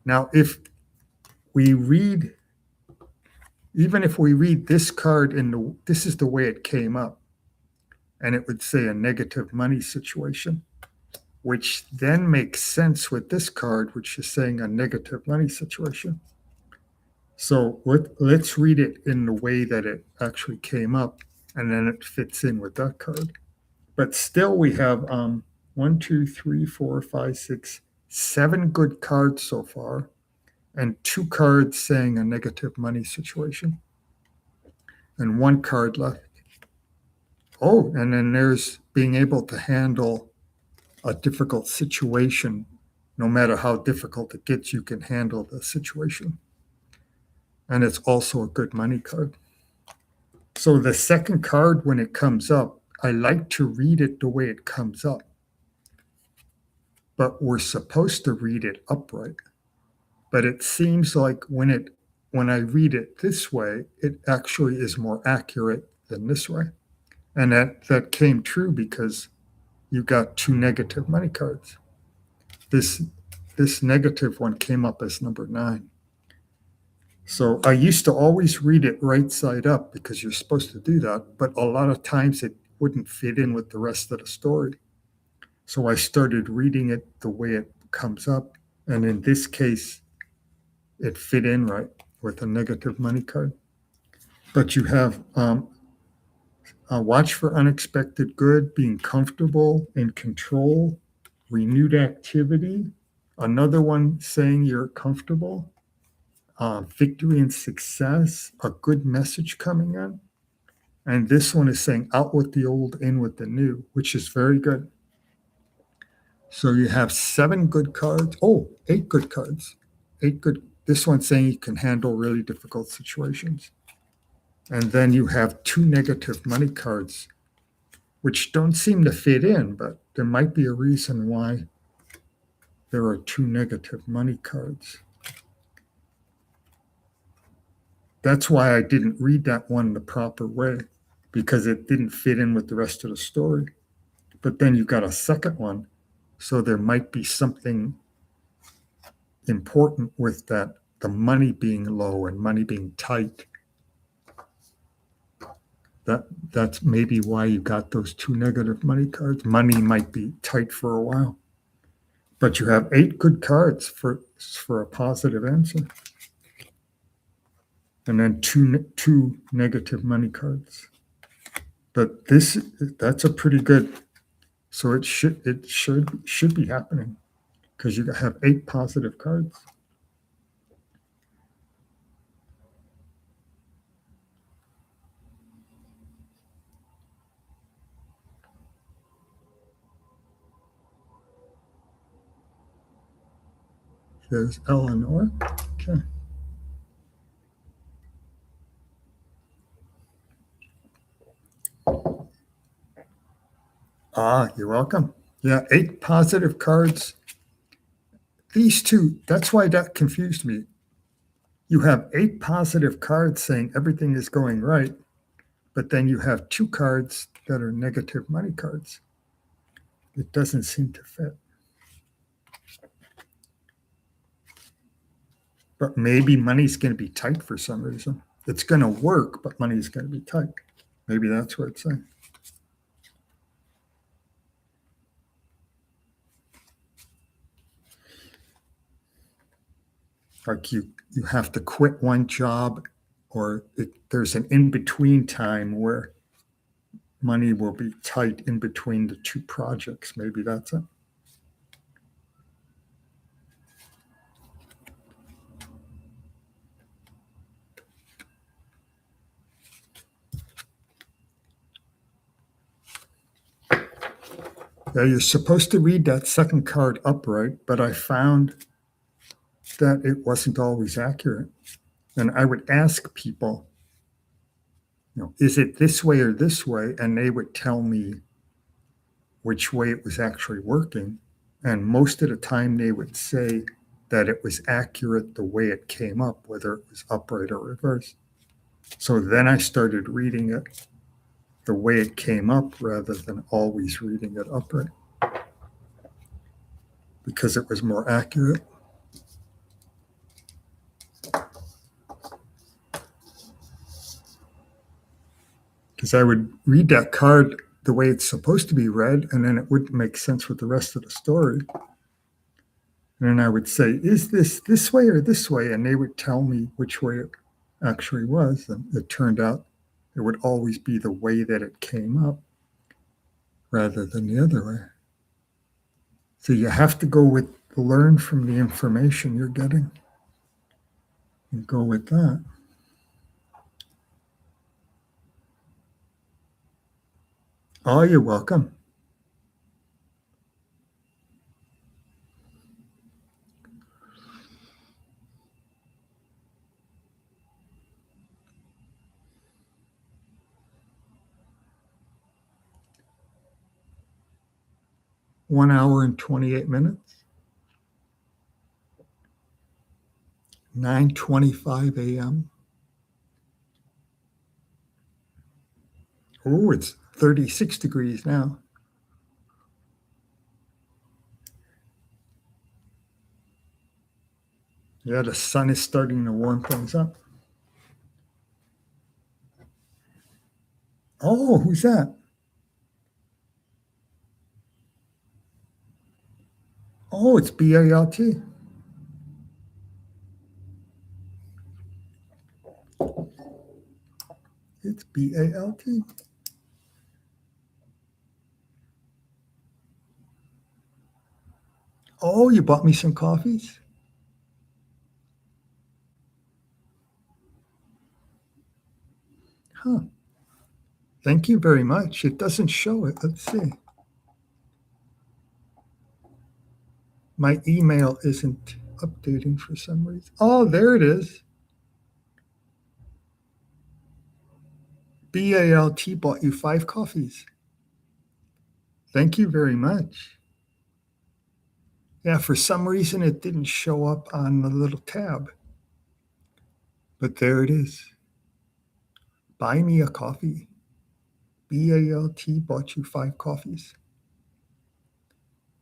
Now, if we read, even if we read this card this is the way it came up, and it would say a negative money situation, which then makes sense with this card, which is saying a negative money situation. So let's read it in the way that it actually came up, and then it fits in with that card. But still, we have 1, 2, 3, 4, 5, 6, 7 good cards so far, and 2 cards saying a negative money situation, and 1 card left. Oh, and then there's being able to handle a difficult situation. No matter how difficult it gets, you can handle the situation. And it's also a good money card. So the second card, when it comes up, I like to read it the way it comes up. But we're supposed to read it upright. But it seems like when I read it this way, it actually is more accurate than this way. And that came true because you got 2 negative money cards. This negative one came up as number 9. So I used to always read it right side up because you're supposed to do that, but a lot of times it wouldn't fit in with the rest of the story. So I started reading it the way it comes up, and in this case, it fit in right with a negative money card. But you have watch for unexpected good, being comfortable, in control, renewed activity. Another one saying you're comfortable. Victory and success, a good message coming in. And this one is saying out with the old, in with the new, which is very good. So you have 7 good cards. Oh, 8 good cards. 8 good. This one's saying you can handle really difficult situations. And then you have 2 negative money cards, which don't seem to fit in, but there might be a reason why there are 2 negative money cards. That's why I didn't read that one the proper way, because it didn't fit in with the rest of the story. But then you got a second one, so there might be something important with that, the money being low and money being tight. That's maybe why you got those 2 negative money cards. Money might be tight for a while. But you have 8 good cards for a positive answer. And then two negative money cards. But that's a pretty good. So it should be happening because you have 8 positive cards. There's Eleanor. Okay. You're welcome. Yeah, 8 positive cards. These two, that's why that confused me. You have 8 positive cards saying everything is going right, but then you have 2 cards that are negative money cards. It doesn't seem to fit. But maybe money's going to be tight for some reason. It's going to work, but money's going to be tight. Maybe that's what it's saying. Like you have to quit one job, or there's an in-between time where money will be tight in between the 2 projects. Maybe that's it. Yeah, you're supposed to read that second card upright, but I found that it wasn't always accurate. And I would ask people, is it this way or this way? And they would tell me which way it was actually working. And most of the time they would say that it was accurate the way it came up, whether it was upright or reversed. So then I started reading it the way it came up rather than always reading it upright, because it was more accurate. Because I would read that card the way it's supposed to be read, and then it wouldn't make sense with the rest of the story. And then I would say, is this way or this way? And they would tell me which way it actually was. And it turned out it would always be the way that it came up rather than the other way. So you have to learn from the information you're getting and go with that. Oh, you're welcome. One hour and 28 minutes. 9:25 a.m. Oh, it's 36 degrees now. Yeah, the sun is starting to warm things up. Oh, who's that? Oh, it's BALT. It's BALT. Oh, you bought me some coffees? Huh. Thank you very much. It doesn't show it. Let's see. My email isn't updating for some reason. Oh, there it is. BALT bought you 5 coffees. Thank you very much. Yeah, for some reason it didn't show up on the little tab. But there it is. Buy me a coffee. BALT bought you 5 coffees.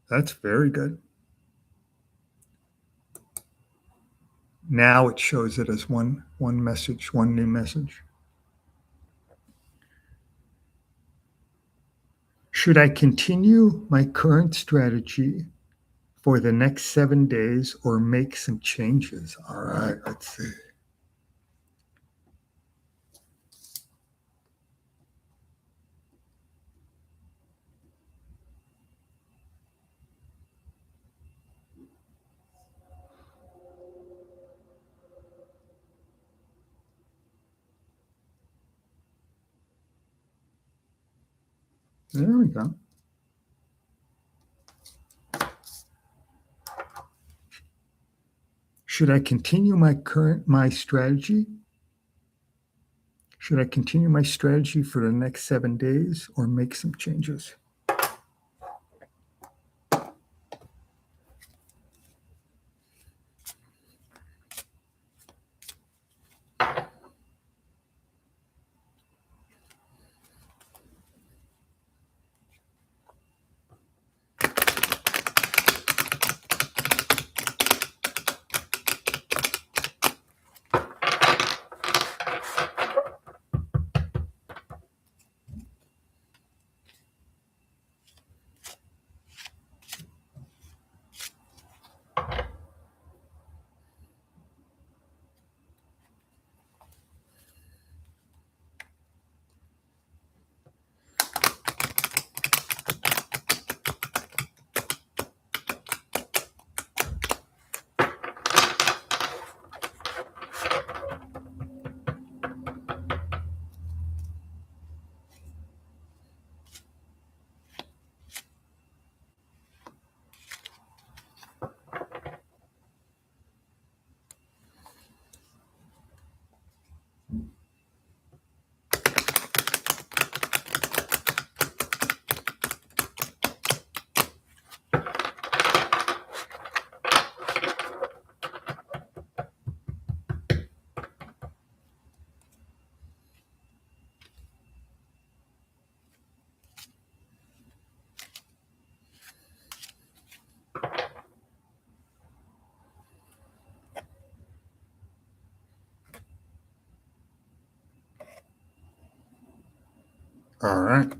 That's very good. Now it shows it as one message, one new message. Should I continue my current strategy for the next 7 days or make some changes? All right, let's see. There we go. Should I continue my strategy? Should I continue my strategy for the next 7 days or make some changes? All right.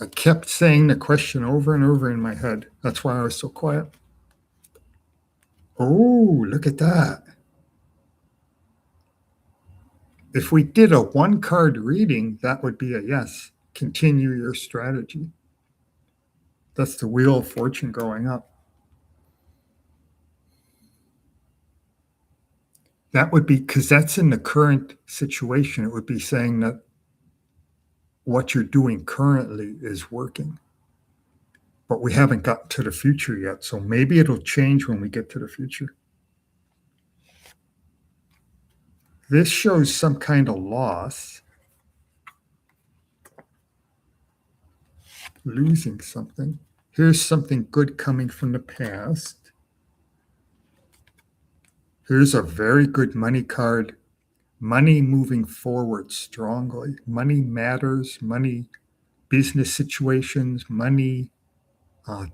I kept saying the question over and over in my head. That's why I was so quiet. Oh, look at that. If we did a one card reading, that would be a yes. Continue your strategy. That's the Wheel of Fortune going up. That would be because that's in the current situation. It would be saying that what you're doing currently is working. But we haven't gotten to the future yet. So maybe it'll change when we get to the future. This shows some kind of loss, losing something. Here's something good coming from the past. Here's a very good money card. Money moving forward strongly. Money matters, money, business situations, money,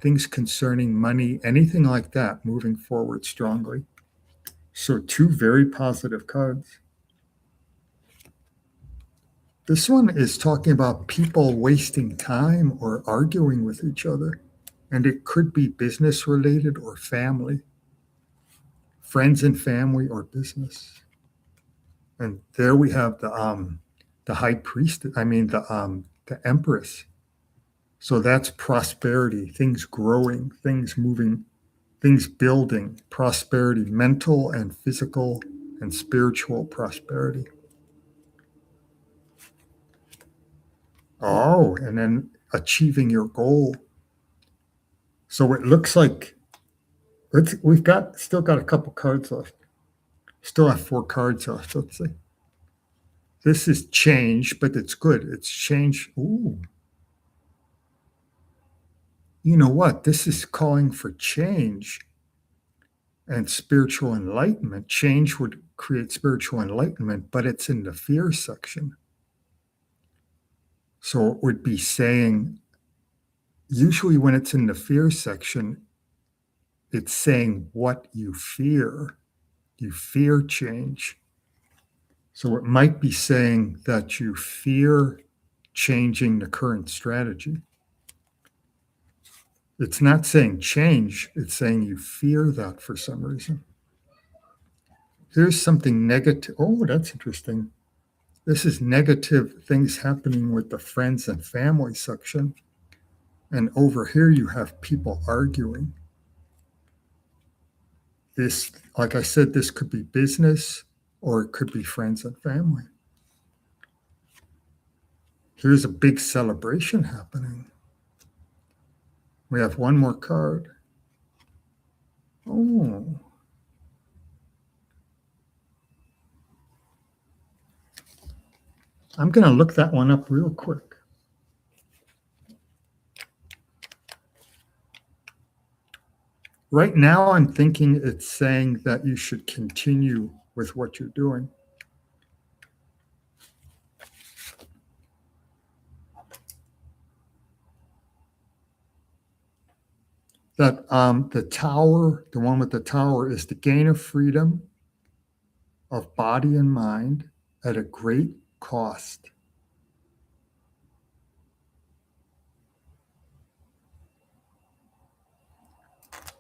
things concerning money, anything like that moving forward strongly. So, two very positive cards. This one is talking about people wasting time or arguing with each other. And it could be business related or family, friends and family or business. And there we have the high priest. I mean the empress. So that's prosperity, things growing, things moving, things building, prosperity, mental and physical and spiritual prosperity. Oh, and then achieving your goal. So it looks like we've got still got a couple cards left. Still have 4 cards left. Let's see. This is change, but it's good. It's change. Ooh. You know what? This is calling for change and spiritual enlightenment. Change would create spiritual enlightenment, but it's in the fear section. So it would be saying, usually when it's in the fear section, it's saying what you fear. You fear change. So it might be saying that you fear changing the current strategy. It's not saying change, it's saying you fear that for some reason. Here's something negative. Oh, that's interesting. This is negative things happening with the friends and family section. And over here, you have people arguing. This, like I said, this could be business or it could be friends and family. Here's a big celebration happening. We have one more card. Oh. I'm going to look that one up real quick. Right now, I'm thinking it's saying that you should continue with what you're doing. That the tower, the one with the tower, is the gain of freedom of body and mind at a great cost.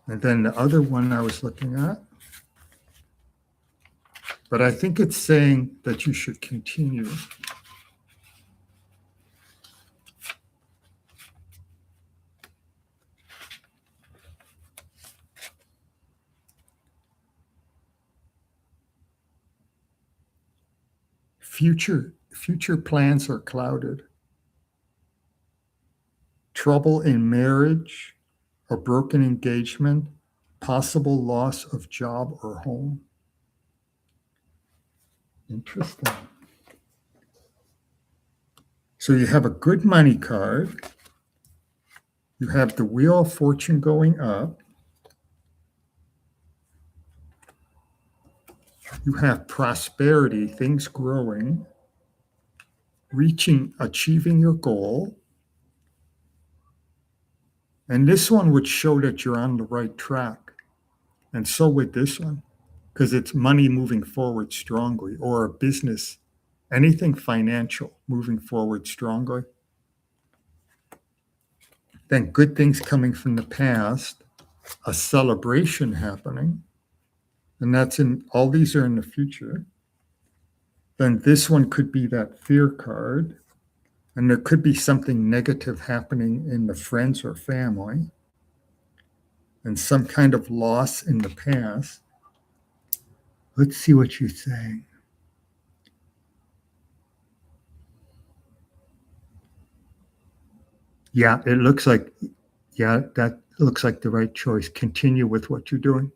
And then the other one I was looking at, but I think it's saying that you should continue. Future plans are clouded. Trouble in marriage, a broken engagement, possible loss of job or home. Interesting. So you have a good money card. You have the Wheel of Fortune going up. You have prosperity, things growing, achieving your goal. And this one would show that you're on the right track. And so would this one, because it's money moving forward strongly, or a business anything financial moving forward strongly. Then good things coming from the past, a celebration happening, and that's in all these are in the future. Then this one could be that fear card, and there could be something negative happening in the friends or family, and some kind of loss in the past. Let's see what you're saying. Yeah, it looks like, yeah, that looks like the right choice. Continue with what you're doing.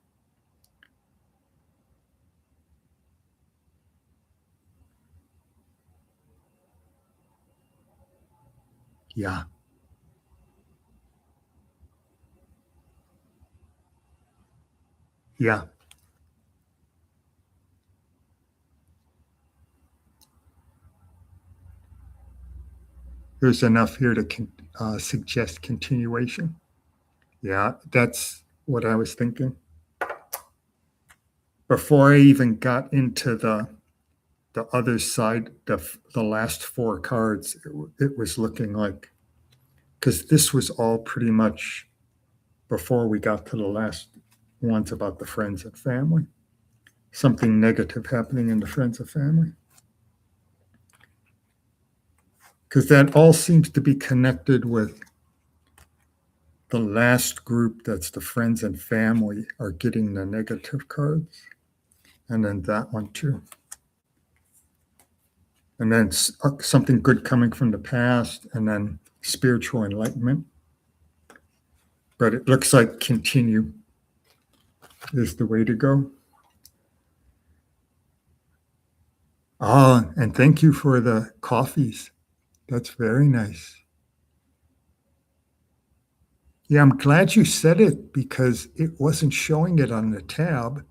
Yeah, yeah. There's enough here to suggest continuation. Yeah, that's what I was thinking. Before I even got into the other side, the last four cards, it was looking like, because this was all pretty much before we got to the last ones about the friends and family. Something negative happening in the friends and family. Because that all seems to be connected with the last group, that's the friends and family, are getting the negative cards. And then that one too. And then something good coming from the past, and then spiritual enlightenment. But it looks like continue is the way to go. Ah, and thank you for the coffees. That's very nice. Yeah, I'm glad you said it because it wasn't showing it on the tab.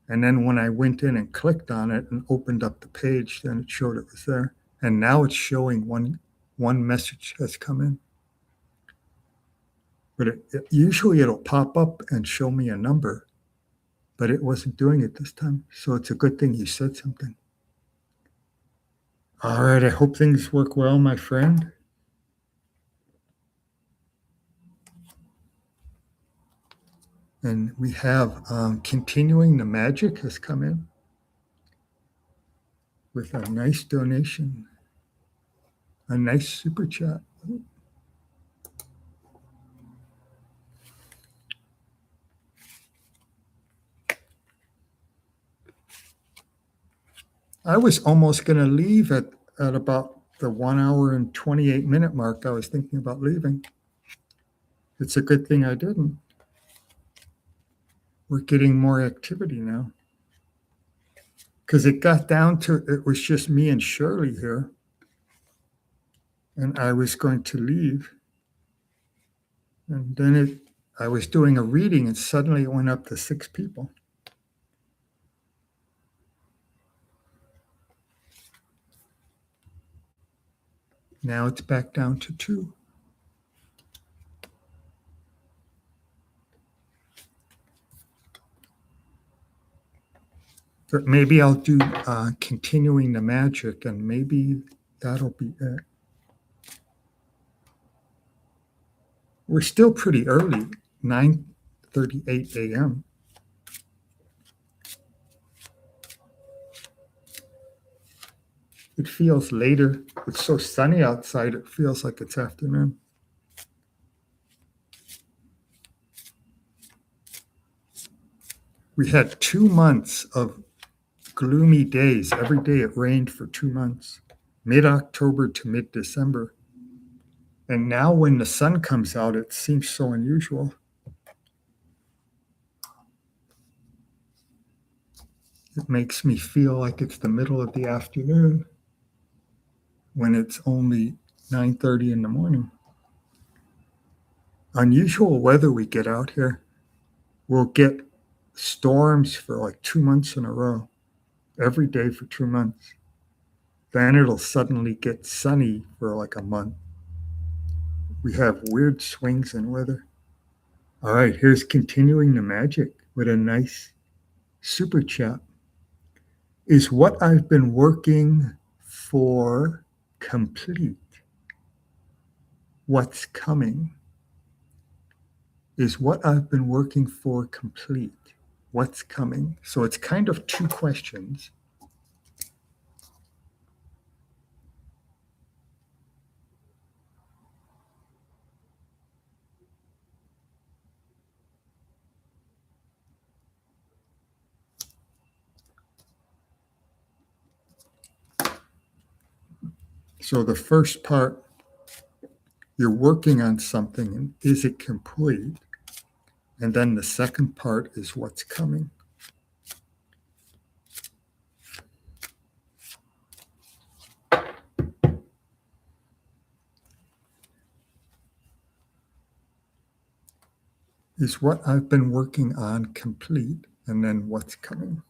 And then when I went in and clicked on it and opened up the page, then it showed it was there. And now it's showing one message has come in. But usually it'll pop up and show me a number, but it wasn't doing it this time. So it's a good thing you said something. All right, I hope things work well, my friend. And we have continuing the magic has come in with a nice donation, a nice super chat. I was almost going to leave at about the 1 hour and 28-minute mark. I was thinking about leaving. It's a good thing I didn't. We're getting more activity now. Because it got down to, it was just me and Shirley here. And I was going to leave. And then I was doing a reading and suddenly it went up to 6 people. Now it's back down to 2. But maybe I'll do continuing the magic and maybe that'll be it. We're still pretty early, 9:38 a.m. It feels later. It's so sunny outside, it feels like it's afternoon. We had 2 months of gloomy days. Every day it rained for 2 months, mid-October to mid-December. And now when the sun comes out, it seems so unusual. It makes me feel like it's the middle of the afternoon when it's only 9:30 in the morning. Unusual weather we get out here. We'll get storms for like 2 months in a row, every day for 2 months. Then it'll suddenly get sunny for like a month. We have weird swings in weather. All right, here's continuing the magic with a nice super chat. Is what I've been working for complete. What's coming? Is what I've been working for complete? What's coming? So it's kind of two questions. So the first part, you're working on something, and is it complete? And then the second part is what's coming. Is what I've been working on complete? And then what's coming?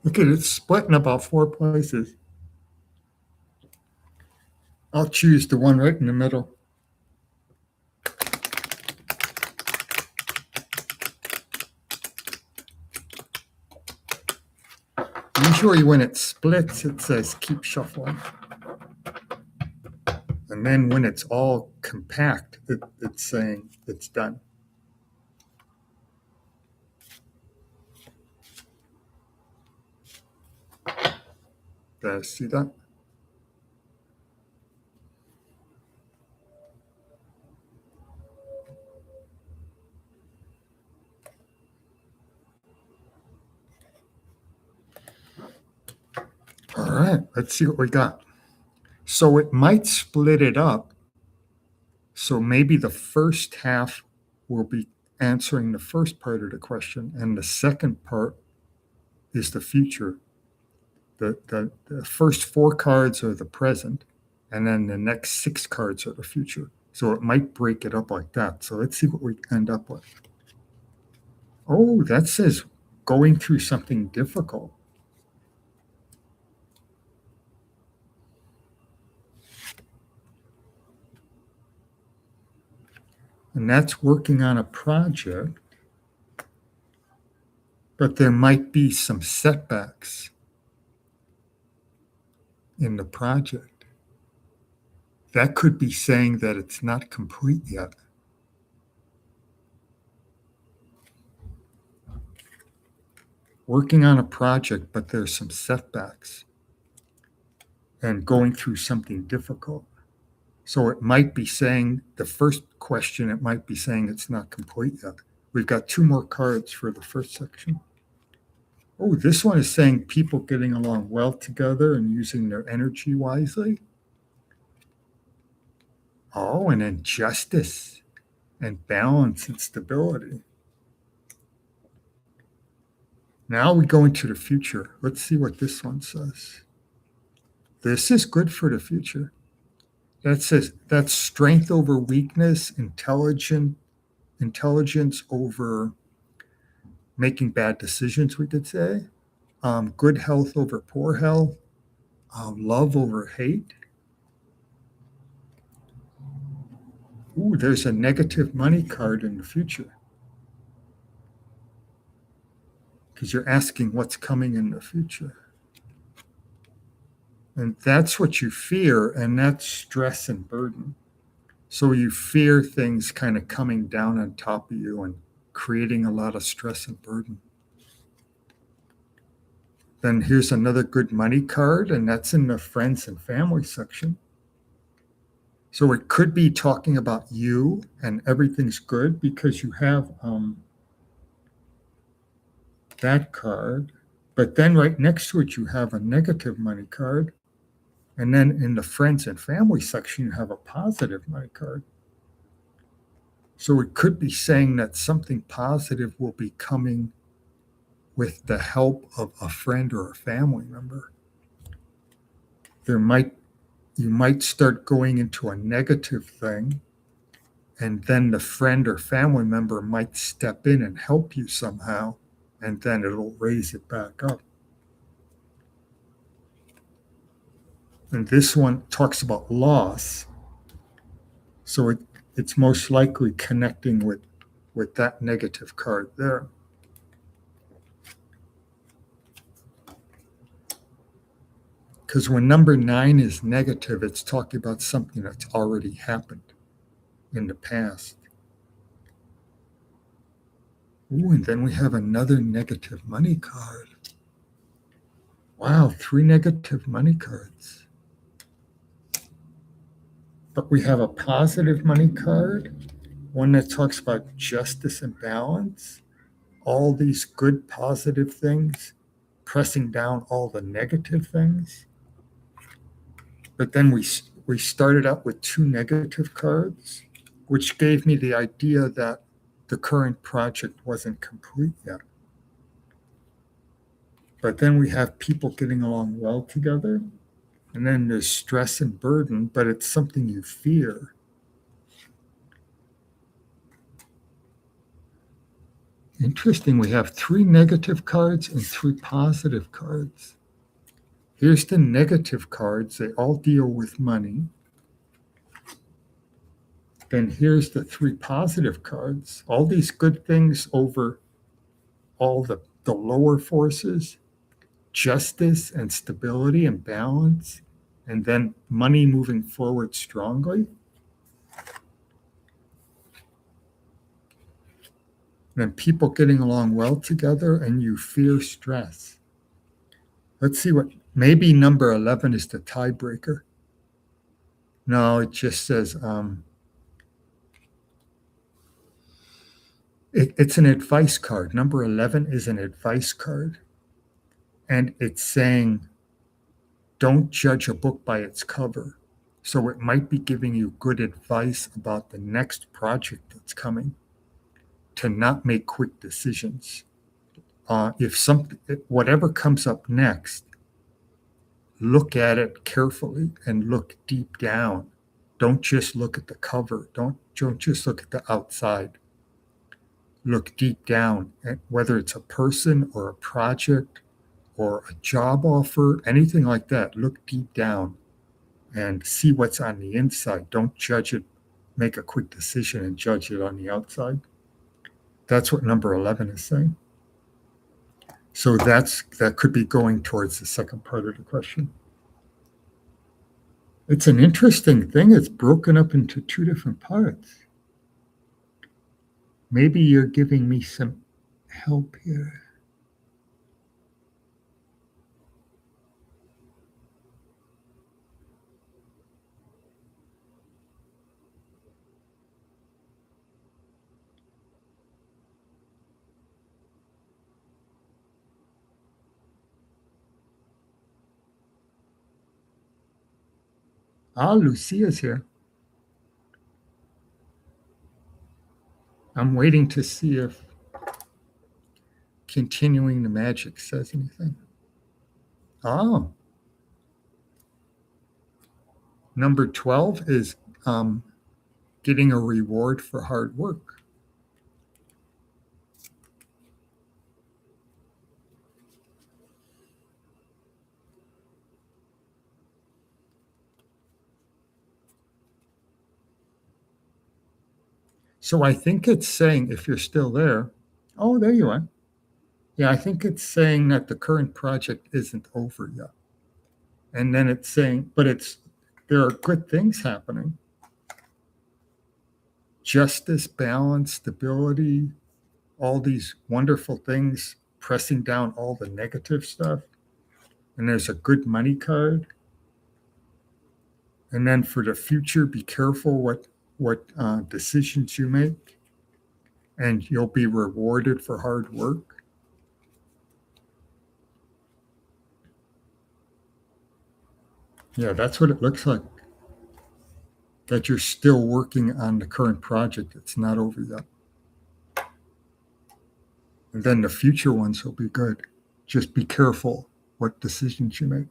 Look at it, it's split in about 4 places. I'll choose the one right in the middle. Usually when it splits, it says keep shuffling. And then when it's all compact, it's saying it's done. Did I see that? All right, let's see what we got. So it might split it up. So maybe the first half will be answering the first part of the question, and the second part is the future. The first 4 cards are the present, and then the next 6 cards are the future. So it might break it up like that. So let's see what we end up with. Oh, that says going through something difficult. And that's working on a project, but there might be some setbacks in the project. That could be saying that it's not complete yet. Working on a project, but there's some setbacks and going through something difficult. So it might be saying the first question, it might be saying it's not complete yet. We've got 2 more cards for the first section. Oh, this one is saying people getting along well together and using their energy wisely. Oh, and then justice and balance and stability. Now we go into the future. Let's see what this one says. This is good for the future. That says that's strength over weakness, intelligence over making bad decisions, we could say. Good health over poor health. Love over hate. Ooh, there's a negative money card in the future because you're asking what's coming in the future. And that's what you fear, and that's stress and burden. So you fear things kind of coming down on top of you and creating a lot of stress and burden. Then here's another good money card, and that's in the friends and family section. So it could be talking about you and everything's good because you have that card. But then right next to it, you have a negative money card. And then in the friends and family section, you have a positive money card. So it could be saying that something positive will be coming with the help of a friend or a family member. You might start going into a negative thing, and then the friend or family member might step in and help you somehow, and then it'll raise it back up. And this one talks about loss. So it's most likely connecting with that negative card there. Because when number 9 is negative, it's talking about something that's already happened in the past. Ooh, and then we have another negative money card. Wow, 3 negative money cards. But we have a positive money card, one that talks about justice and balance, all these good positive things, pressing down all the negative things. But then we started out with 2 negative cards, which gave me the idea that the current project wasn't complete yet. But then we have people getting along well together. And then there's stress and burden, but it's something you fear. Interesting, we have 3 negative cards and 3 positive cards. Here's the negative cards. They all deal with money. Then here's the 3 positive cards. All these good things over all the lower forces, justice and stability and balance, and then money moving forward strongly. Then people getting along well together, and you fear stress. Let's see what, maybe number 11 is the tiebreaker. No, it just says it's an advice card. Number 11 is an advice card. And it's saying, don't judge a book by its cover. So it might be giving you good advice about the next project that's coming, to not make quick decisions. Whatever comes up next, look at it carefully and look deep down. Don't just look at the cover. Don't just look at the outside. Look deep down at whether it's a person or a project or a job offer, anything like that. Look deep down and see what's on the inside. Don't judge it, make a quick decision and judge it on the outside. That's what number 11 is saying. So that could be going towards the second part of the question. It's an interesting thing. It's broken up into 2 different parts. Maybe you're giving me some help here. Lucia's here. I'm waiting to see if continuing the magic says anything. Oh. Number 12 is getting a reward for hard work. So I think it's saying, if you're still there, oh, there you are. Yeah, I think it's saying that the current project isn't over yet. And then it's saying, but there are good things happening. Justice, balance, stability, all these wonderful things pressing down all the negative stuff. And there's a good money card. And then for the future, be careful what decisions you make, and you'll be rewarded for hard work. Yeah, that's what it looks like. That you're still working on the current project. It's not over yet. And then the future ones will be good. Just be careful what decisions you make.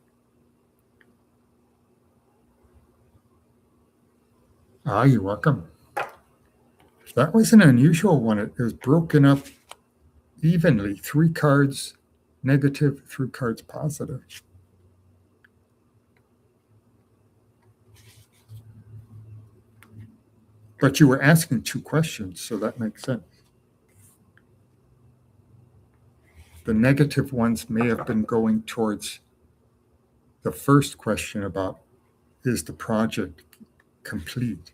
You're welcome. That was an unusual one. It was broken up evenly. 3 cards negative, 3 cards positive. But you were asking 2 questions, so that makes sense. The negative ones may have been going towards the first question about, is the project complete?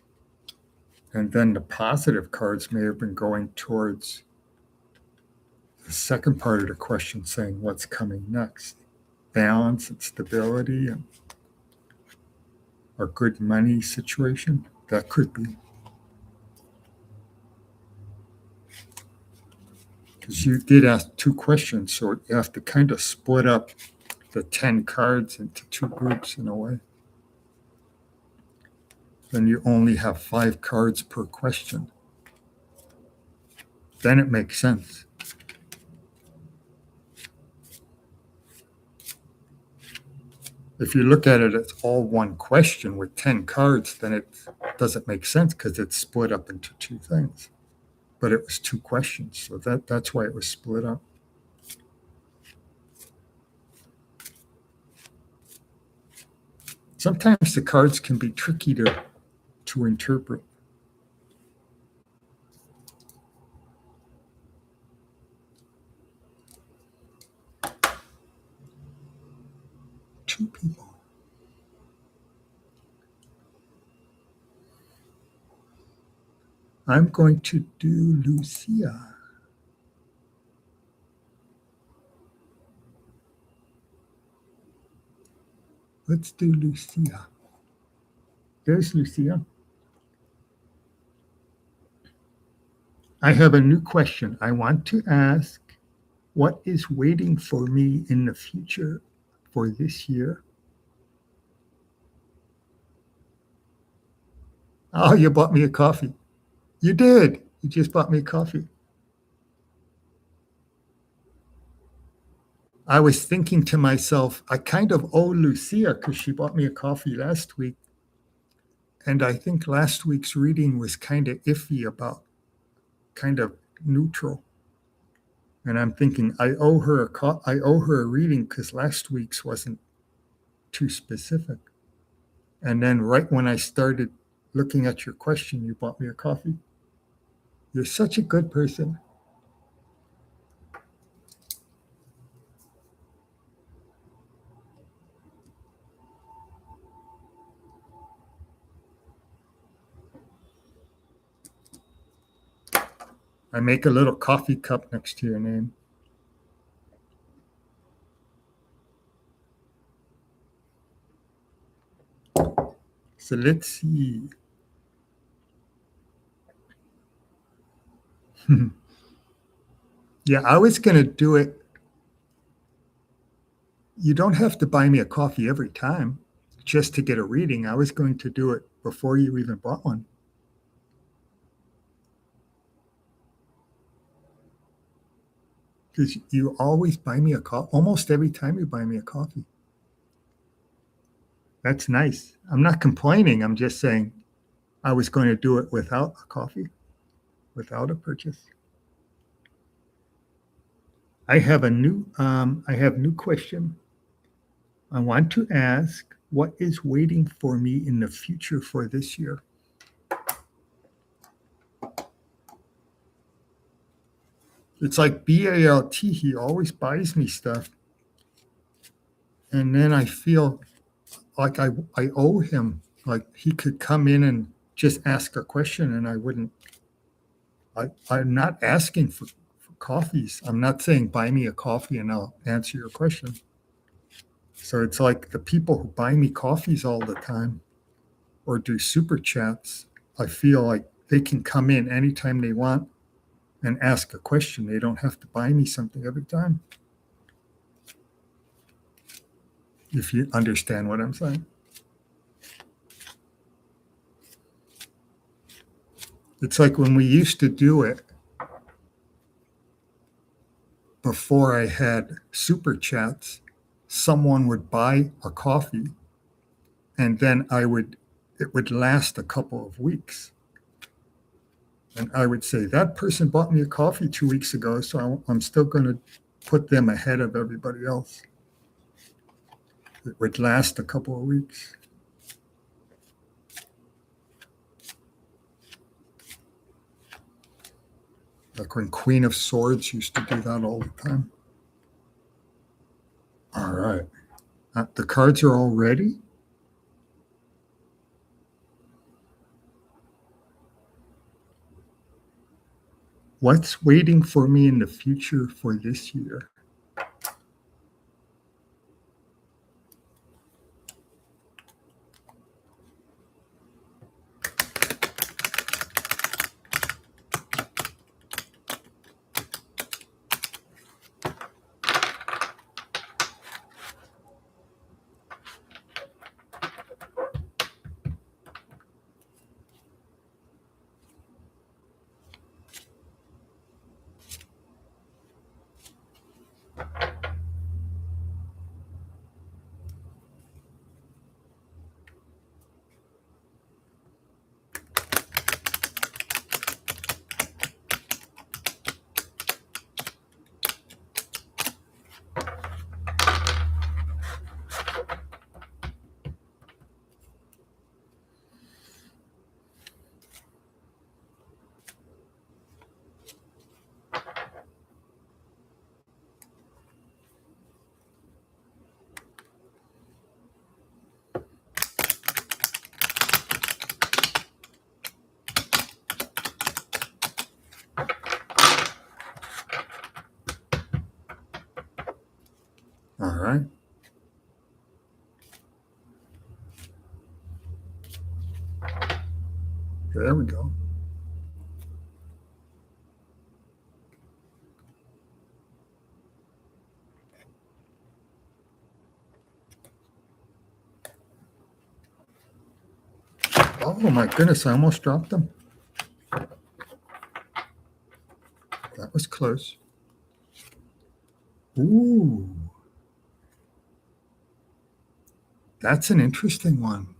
And then the positive cards may have been going towards the second part of the question, saying what's coming next. Balance and stability and a good money situation. That could be. Because you did ask 2 questions, so you have to kind of split up the 10 cards into 2 groups in a way. Then you only have 5 cards per question. Then it makes sense. If you look at it, it's all one question with 10 cards, then it doesn't make sense because it's split up into 2 things. But it was 2 questions, so that's why it was split up. Sometimes the cards can be tricky to interpret. Two people. I'm going to do Lucia. Let's do Lucia. There's Lucia. I have a new question. I want to ask, what is waiting for me in the future for this year? Oh, you bought me a coffee. You did. You just bought me a coffee. I was thinking to myself, I kind of owe Lucia because she bought me a coffee last week. And I think last week's reading was kind of iffy about kind of neutral. And I'm thinking I owe her a reading because last week's wasn't too specific. And then right when I started looking at your question, you bought me a coffee. You're such a good person. I make a little coffee cup next to your name. So let's see. Yeah, I was going to do it. You don't have to buy me a coffee every time just to get a reading. I was going to do it before you even bought one. Because you always buy me a coffee. Almost every time you buy me a coffee. That's nice. I'm not complaining. I'm just saying I was going to do it without a coffee, without a purchase. I have new question. I want to ask, what is waiting for me in the future for this year? It's like BALT. He always buys me stuff. And then I feel like I owe him. Like he could come in and just ask a question and I wouldn't. I'm not asking for coffees. I'm not saying buy me a coffee and I'll answer your question. So it's like the people who buy me coffees all the time or do super chats, I feel like they can come in anytime they want and ask a question. They don't have to buy me something every time. If you understand what I'm saying. It's like when we used to do it before I had super chats, someone would buy a coffee and then it would last a couple of weeks. And I would say, that person bought me a coffee 2 weeks ago, so I'm still going to put them ahead of everybody else. It would last a couple of weeks. Like when Queen of Swords used to do that all the time. All right. The cards are all ready. What's waiting for me in the future for this year? All right. There we go. Oh my goodness, I almost dropped them. That was close. Ooh. That's an interesting one.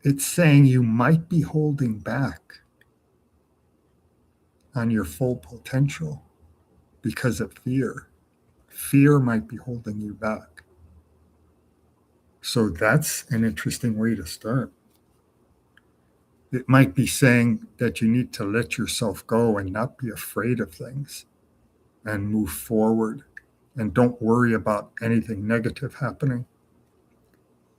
It's saying you might be holding back on your full potential because of fear. Fear might be holding you back. So that's an interesting way to start. It might be saying that you need to let yourself go and not be afraid of things and move forward and don't worry about anything negative happening.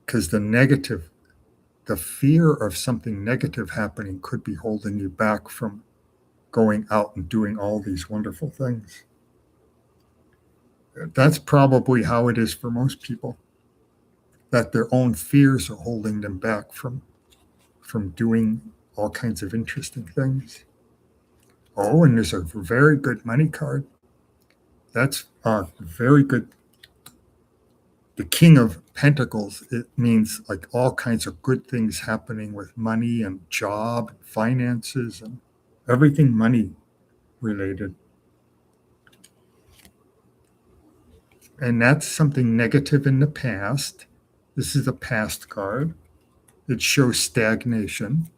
Because the fear of something negative happening could be holding you back from going out and doing all these wonderful things. That's probably how it is for most people, that their own fears are holding them back from doing all kinds of interesting things. Oh, and there's a very good money card. That's very good. The King of Pentacles, it means like all kinds of good things happening with money and job, finances, and everything money related. And that's something negative in the past. This is a past card. It shows stagnation.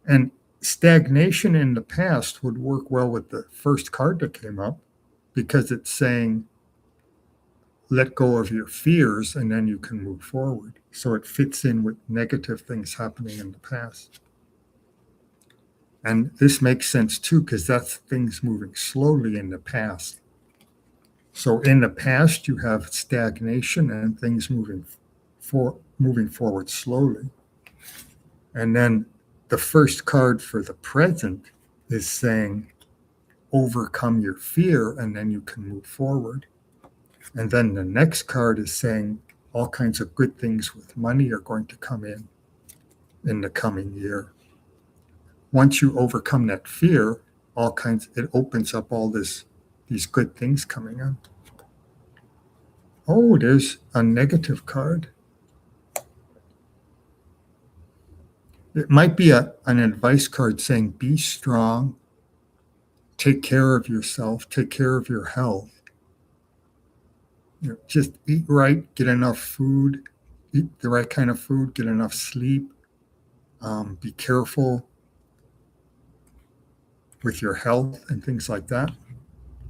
And stagnation in the past would work well with the first card that came up because it's saying, let go of your fears and then you can move forward. So it fits in with negative things happening in the past. And this makes sense too, because that's things moving slowly in the past. So in the past, you have stagnation and things moving forward slowly. And then the first card for the present is saying, overcome your fear, and then you can move forward. And then the next card is saying all kinds of good things with money are going to come in the coming year. Once you overcome that fear, it opens up all these good things coming in. Oh, there's a negative card. It might be an advice card saying, be strong, take care of yourself, take care of your health. Just eat right, get enough food, eat the right kind of food, get enough sleep, be careful with your health and things like that.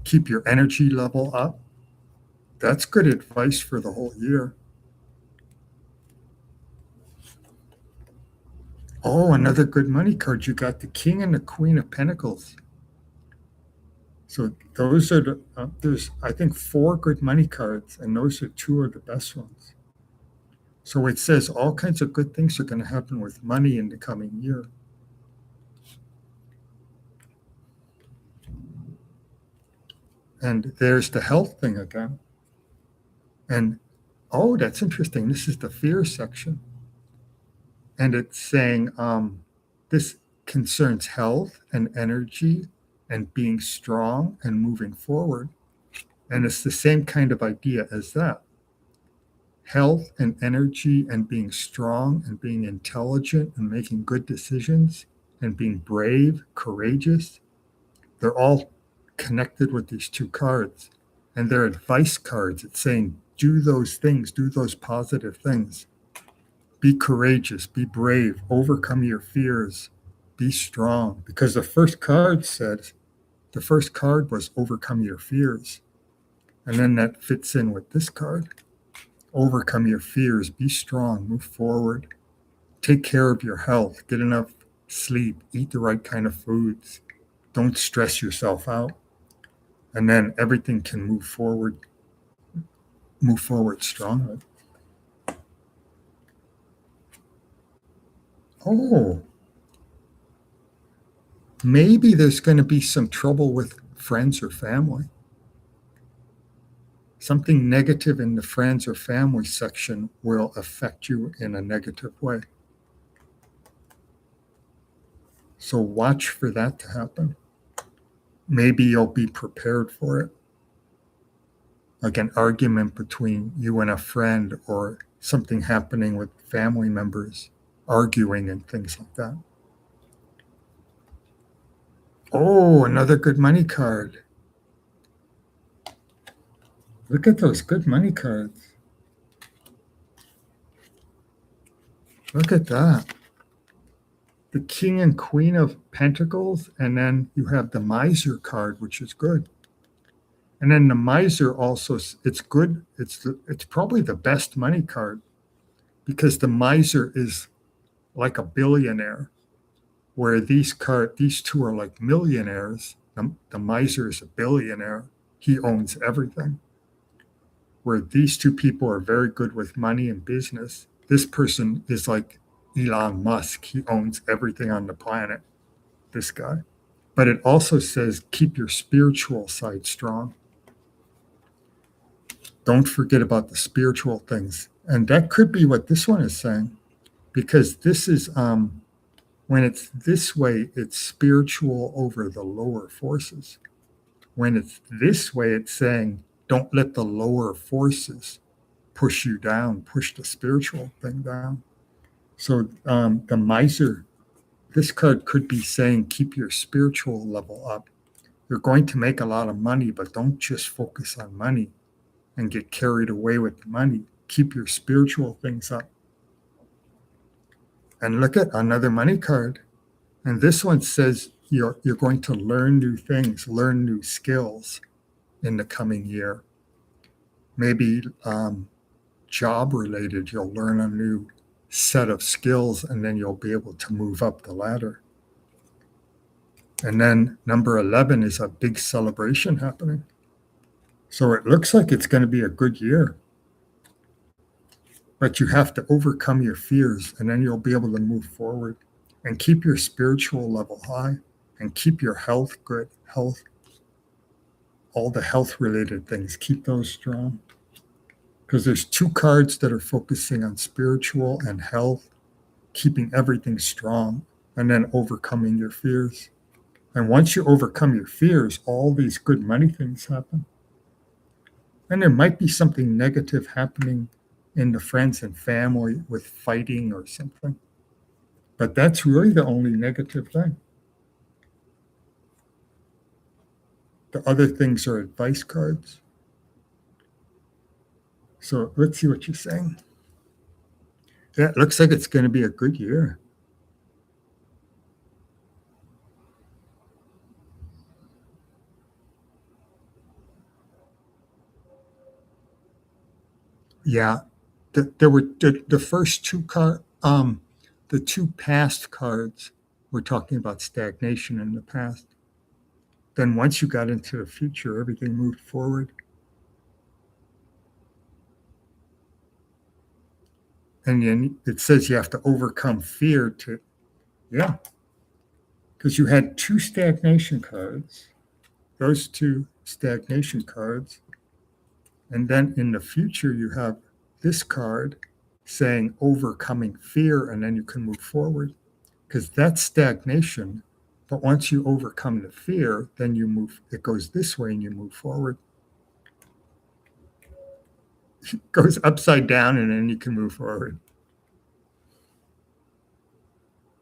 Keep your energy level up. That's good advice for the whole year. Oh, another good money card. You got the King and the Queen of Pentacles. So those are there's, I think, 4 good money cards, and those are 2 of the best ones. So it says all kinds of good things are going to happen with money in the coming year. And there's the health thing again. And oh, that's interesting. This is the fear section. And it's saying this concerns health and energy and being strong and moving forward. And it's the same kind of idea as that. Health and energy and being strong and being intelligent and making good decisions and being brave, courageous. They're all connected with these 2 cards. And they're advice cards. It's saying, do those things, do those positive things. Be courageous, be brave, overcome your fears, be strong. Because the first card was overcome your fears. And then that fits in with this card. Overcome your fears, be strong, move forward, take care of your health, get enough sleep, eat the right kind of foods, don't stress yourself out. And then everything can move forward strongly. Oh, maybe there's going to be some trouble with friends or family. Something negative in the friends or family section will affect you in a negative way. So watch for that to happen. Maybe you'll be prepared for it. Like an argument between you and a friend, or something happening with family members, arguing and things like that. Oh, another good money card. Look at those good money cards. Look at that. The King and Queen of Pentacles, and then you have the Miser card, which is good. And then the Miser also, it's good. It's probably the best money card, because the Miser is like a billionaire, where these 2 are like millionaires. The Miser is a billionaire. He owns everything. Where these 2 people are very good with money and business. This person is like Elon Musk. He owns everything on the planet, this guy. But it also says, keep your spiritual side strong. Don't forget about the spiritual things. And that could be what this one is saying, because this is, when it's this way, it's spiritual over the lower forces. When it's this way, it's saying, don't let the lower forces push you down, push the spiritual thing down. So the Miser, this card could be saying, keep your spiritual level up. You're going to make a lot of money, but don't just focus on money and get carried away with the money. Keep your spiritual things up. And look at another money card. And this one says you're going to learn new things, learn new skills in the coming year. Maybe job related, you'll learn a new set of skills, and then you'll be able to move up the ladder. And then number 11 is a big celebration happening. So it looks like it's going to be a good year. But you have to overcome your fears, and then you'll be able to move forward and keep your spiritual level high and keep your health good. Health, all the health related things, keep those strong. Because there's two cards that are focusing on spiritual and health, keeping everything strong, and then overcoming your fears. And once you overcome your fears, all these good money things happen. And there might be something negative happening in the friends and family with fighting or something. But that's really the only negative thing. The other things are advice cards. So let's see what you're saying. Yeah, it looks like it's going to be a good year. Yeah, there were the first two the two past cards were talking about stagnation in the past. Then once you got into the future, everything moved forward. And then it says you have to overcome fear to, yeah, because you had two stagnation cards, those two stagnation cards. And then in the future, you have this card saying overcoming fear, and then you can move forward because that's stagnation. But once you overcome the fear, then you move, it goes this way and you move forward. It goes upside down and then you can move forward.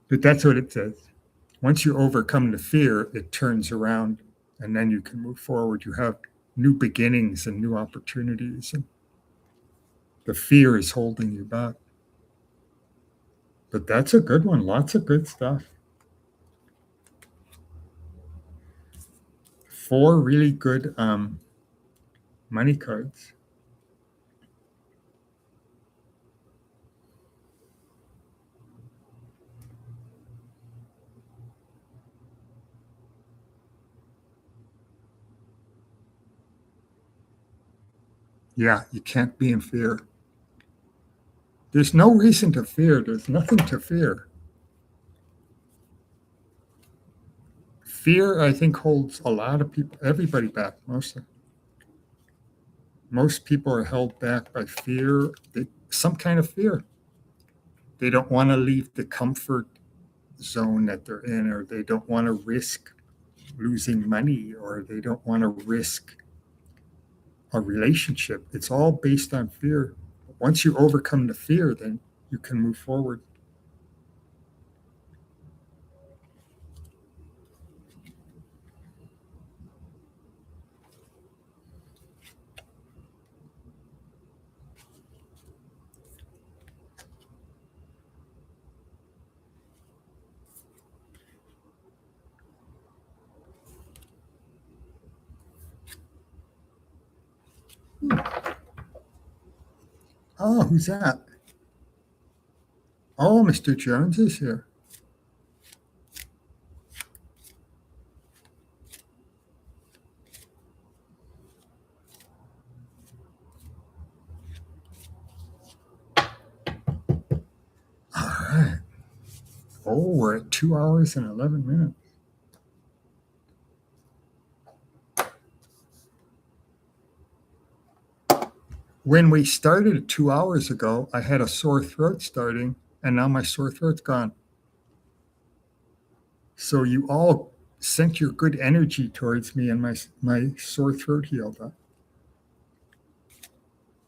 But that's what it says. Once you overcome the fear, it turns around and then you can move forward. You have new beginnings and new opportunities. And the fear is holding you back. But that's a good one. Lots of good stuff. 4 really good money cards. Yeah, you can't be in fear. There's no reason to fear. There's nothing to fear. Fear, I think, holds a lot of people, everybody back, mostly. Most people are held back by fear, some kind of fear. They don't want to leave the comfort zone that they're in, or they don't want to risk losing money, or they don't want to risk a relationship. It's all based on fear. Once you overcome the fear, then you can move forward. Oh, who's that? Oh, Mr. Jones is here. All right. Oh, we're at 2 hours and 11 minutes. When we started 2 hours ago, I had a sore throat starting, and now my sore throat's gone. So you all sent your good energy towards me, and my sore throat healed up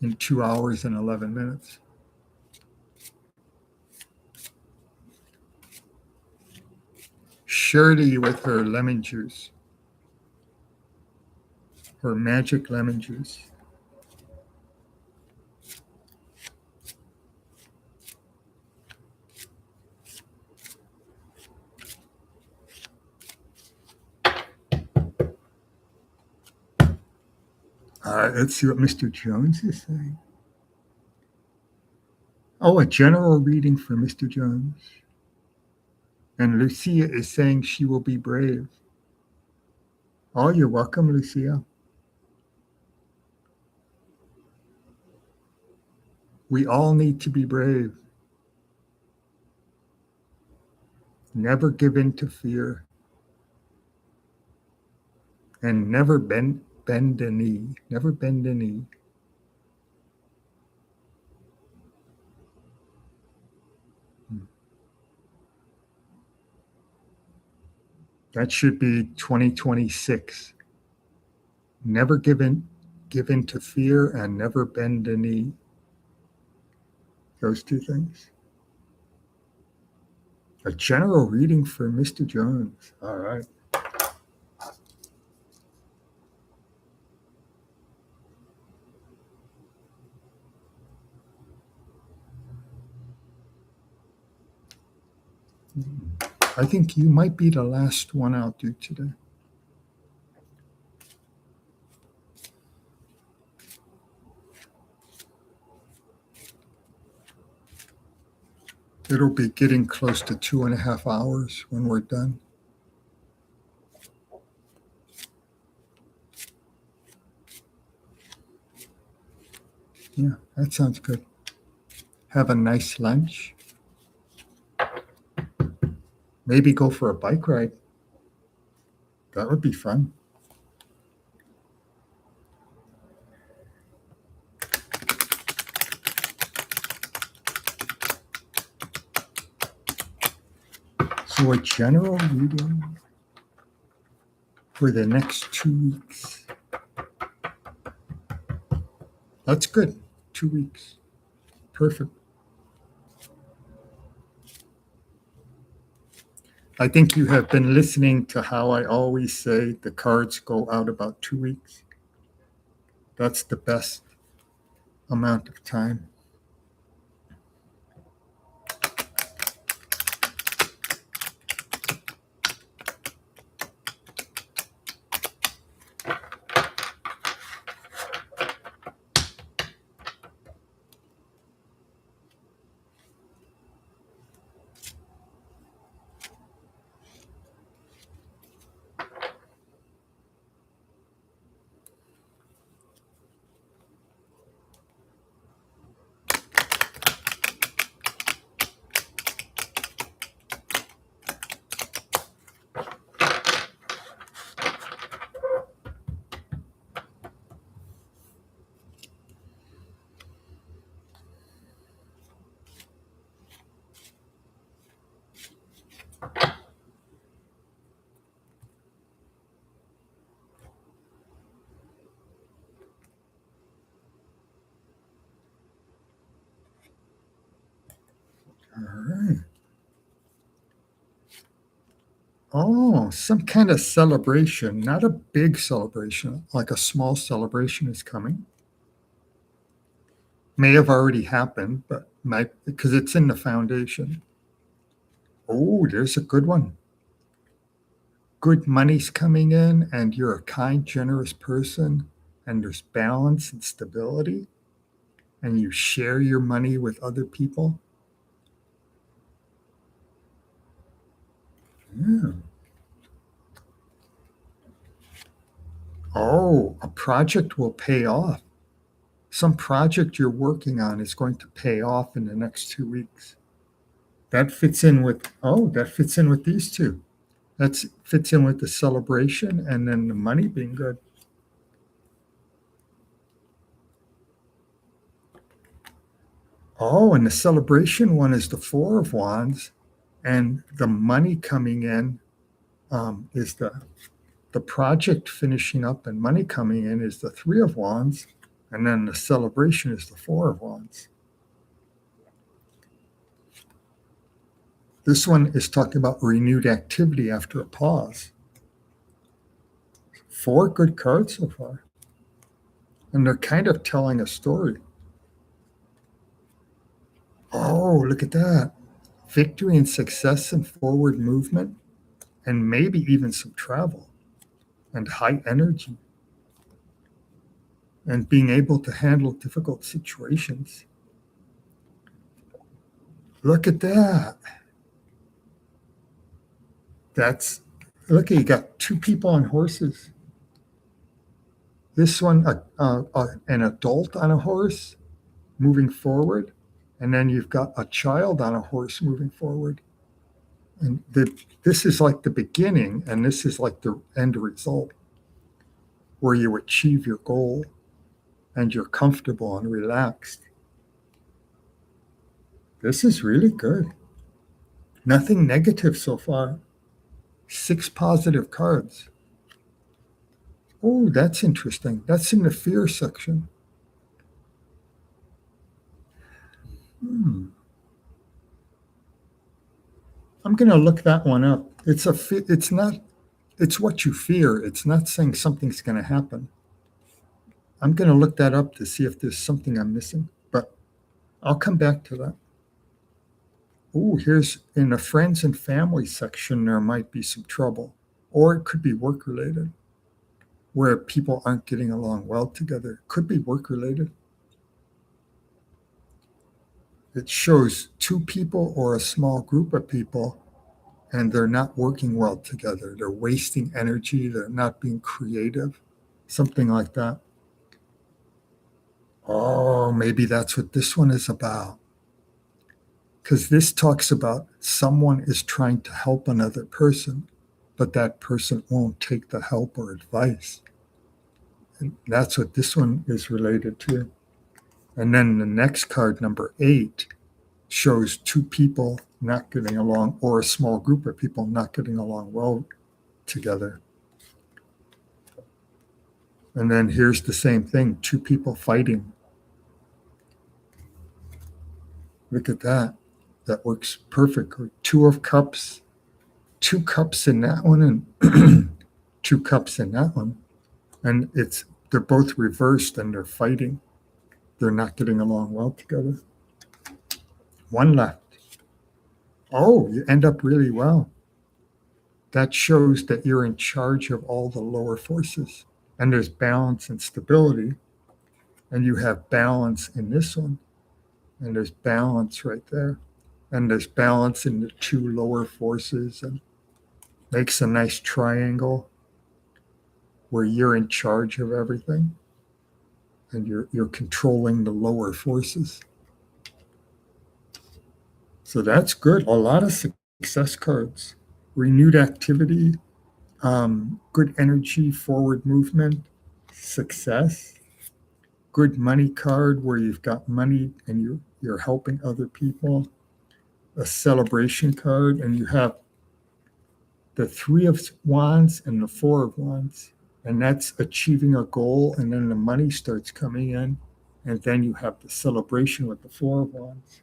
in 2 hours and 11 minutes. Shirley with her lemon juice, her magic lemon juice. All right, let's see what Mr. Jones is saying. Oh, a general reading for Mr. Jones. And Lucia is saying she will be brave. Oh, you're welcome, Lucia. We all need to be brave. Never give in to fear. And never bend a knee. Never bend a knee. That should be 2026. Never give in to fear and never bend a knee. Those two things. A general reading for Mr. Jones. All right. I think you might be the last one I'll do today. It'll be getting close to 2.5 hours when we're done. Yeah, that sounds good. Have a nice lunch. Maybe go for a bike ride. That would be fun. So a general reading for the next 2 weeks. That's good. 2 weeks. Perfect. I think you have been listening to how I always say the cards go out about 2 weeks. That's the best amount of time. All right. Oh, some kind of celebration, not a big celebration, like a small celebration is coming. May have already happened, but might because it's in the foundation. Oh, there's a good one. Good money's coming in, and you're a kind, generous person, and there's balance and stability, and you share your money with other people. Yeah. Oh, a project will pay off. Some project you're working on is going to pay off in the next 2 weeks. That fits in with these two. That fits in with the celebration and then the money being good. Oh, and the celebration one is the Four of Wands, and the money coming in is the project finishing up, and money coming in is the Three of Wands, and then the celebration is the Four of Wands. This one is talking about renewed activity after a pause. 4 good cards so far, and they're kind of telling a story. Oh, look at that. Victory and success and forward movement, and maybe even some travel and high energy and being able to handle difficult situations. Look at that. That's, look, you got two people on horses. This one, an adult on a horse moving forward, and then you've got a child on a horse moving forward. And this is like the beginning, and this is like the end result, where you achieve your goal and you're comfortable and relaxed. This is really good. Nothing negative so far. 6 positive cards. Oh, that's interesting. That's in the fear section. Hmm. I'm going to look that one up. It's not, it's what you fear. It's not saying something's going to happen. I'm going to look that up to see if there's something I'm missing, but I'll come back to that. Oh, here's in the friends and family section, there might be some trouble, or it could be work related, where people aren't getting along well together. Could be work related. It shows two people or a small group of people, and they're not working well together. They're wasting energy. They're not being creative, something like that. Oh, maybe that's what this one is about. Because this talks about someone is trying to help another person, but that person won't take the help or advice. And that's what this one is related to. And then the next card, number 8, shows two people not getting along, or a small group of people not getting along well together. And then here's the same thing, two people fighting. Look at that. That works perfectly. 2 of cups, 2 cups in that one, and 2 cups in that one. And they're both reversed and they're fighting. They're not getting along well together. 1 left. Oh, you end up really well. That shows that you're in charge of all the lower forces. And there's balance and stability. And you have balance in this one. And there's balance right there. And there's balance in the 2 lower forces, and makes a nice triangle where you're in charge of everything and you're controlling the lower forces. So that's good. A lot of success cards. Renewed activity, good energy, forward movement, success. Good money card where you've got money and you're helping other people. A celebration card, and you have the 3 of Wands and the 4 of Wands, and that's achieving a goal, and then the money starts coming in, and then you have the celebration with the 4 of Wands.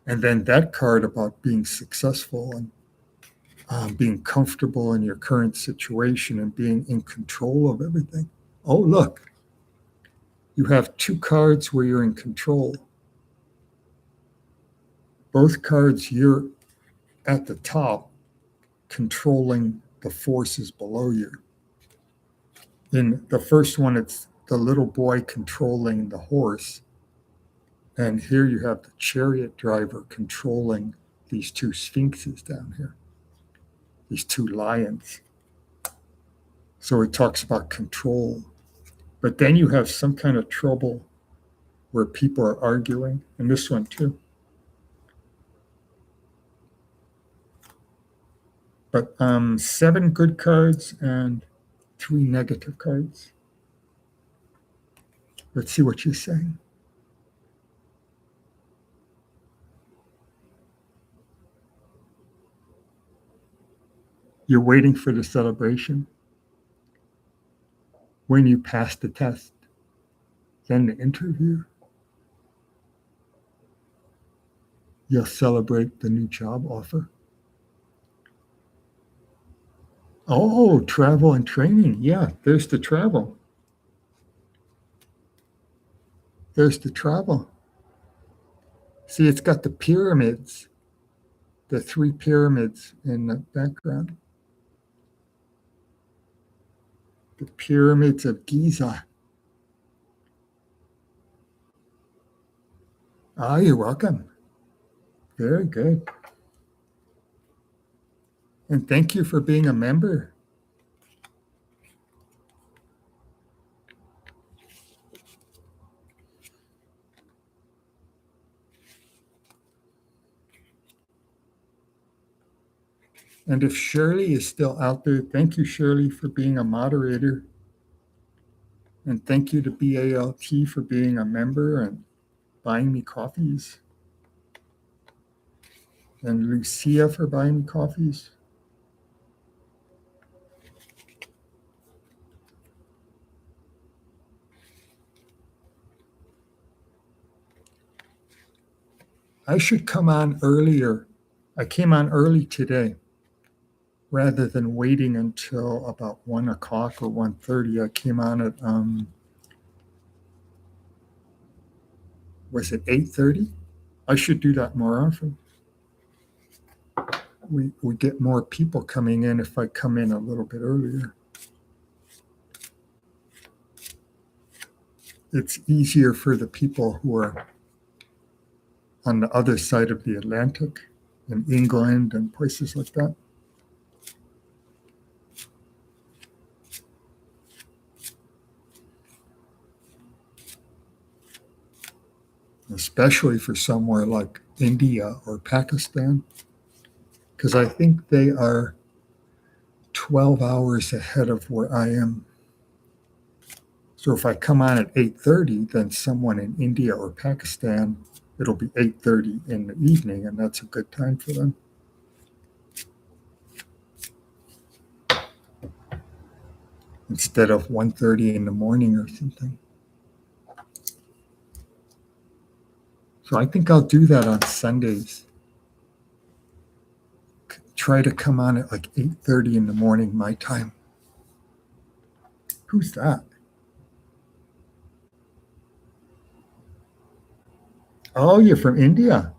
And then that card about being successful and being comfortable in your current situation and being in control of everything. Oh, look, you have 2 cards where you're in control. Both cards, you're at the top controlling the forces below you. In the first one, it's the little boy controlling the horse. And here you have the chariot driver controlling these 2 sphinxes down here, these 2 lions. So it talks about control. But then you have some kind of trouble where people are arguing, and this one too. But 7 good cards and 3 negative cards. Let's see what you're saying. You're waiting for the celebration. When you pass the test, then the interview. You'll celebrate the new job offer. Oh, travel and training. Yeah, there's the travel. There's the travel. See, it's got the pyramids, the 3 pyramids in the background. The pyramids of Giza. Ah, you're welcome. Very good. And thank you for being a member. And if Shirley is still out there, thank you, Shirley, for being a moderator. And thank you to BALT for being a member and buying me coffees. And Lucia for buying me coffees. I should come on earlier. I came on early today rather than waiting until about 1 o'clock or 1:30. I came on at, was it 8:30? I should do that more often. We get more people coming in if I come in a little bit earlier. It's easier for the people who are on the other side of the Atlantic in England and places like that. Especially for somewhere like India or Pakistan, because I think they are 12 hours ahead of where I am. So if I come on at 8:30, then someone in India or Pakistan, it'll be 8:30 in the evening, and that's a good time for them. Instead of 1:30 in the morning or something. So I think I'll do that on Sundays. Try to come on at like 8:30 in the morning, my time. Who's that? Oh, you're from India.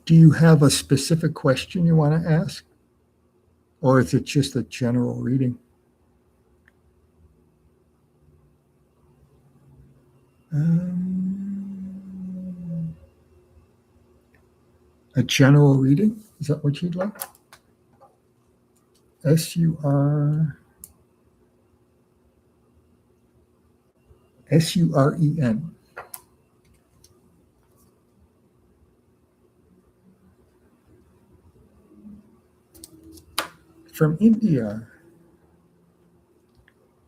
Do you have a specific question you want to ask? Or is it just a general reading? A general reading? Is that what you'd like? SUREN. From India.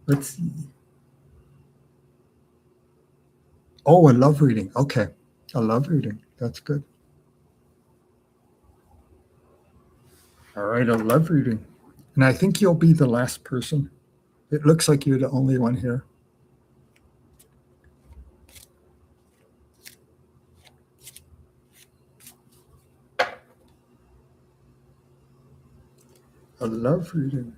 Let's see. Oh, a love reading. Okay. A love reading. That's good. All right, a love reading. And I think you'll be the last person. It looks like you're the only one here. A love reading.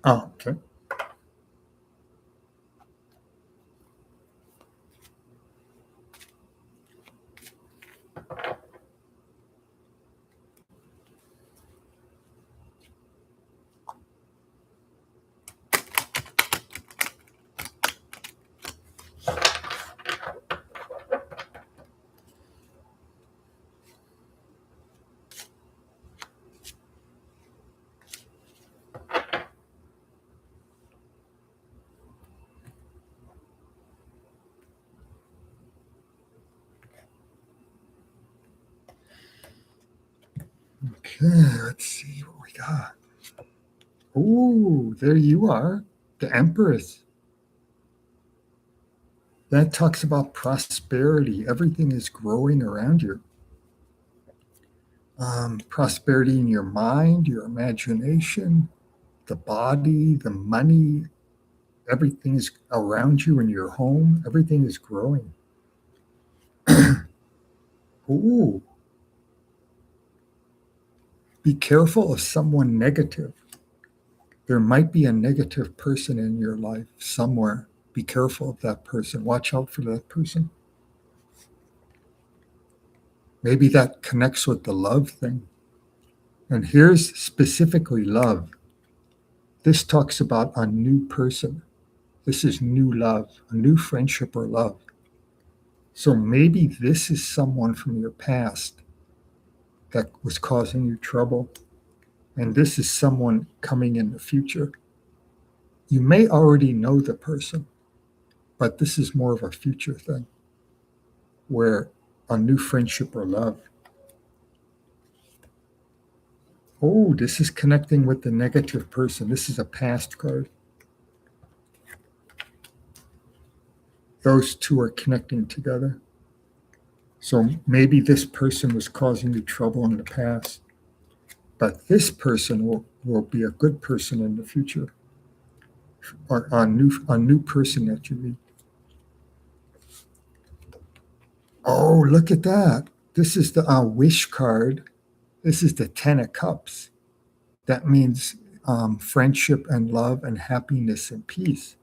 Oh, okay. Okay, let's see what we got. Oh, there you are, the Empress. That talks about prosperity. Everything is growing around you. Prosperity in your mind, your imagination, the body, the money, everything is around you in your home. Everything is growing. Ooh, be careful of someone negative. There might be a negative person in your life somewhere. Be careful of that person. Watch out for that person. Maybe that connects with the love thing. And here's specifically love. This talks about a new person. This is new love, a new friendship or love. So maybe this is someone from your past that was causing you trouble. And this is someone coming in the future. You may already know the person, but this is more of a future thing where a new friendship or love. Oh, this is connecting with the negative person. This is a past card. Those two are connecting together. So maybe this person was causing you trouble in the past, but this person will be a good person in the future, or a new person that you meet. Oh, look at that. This is the wish card. This is the 10 of Cups. That means friendship and love and happiness and peace.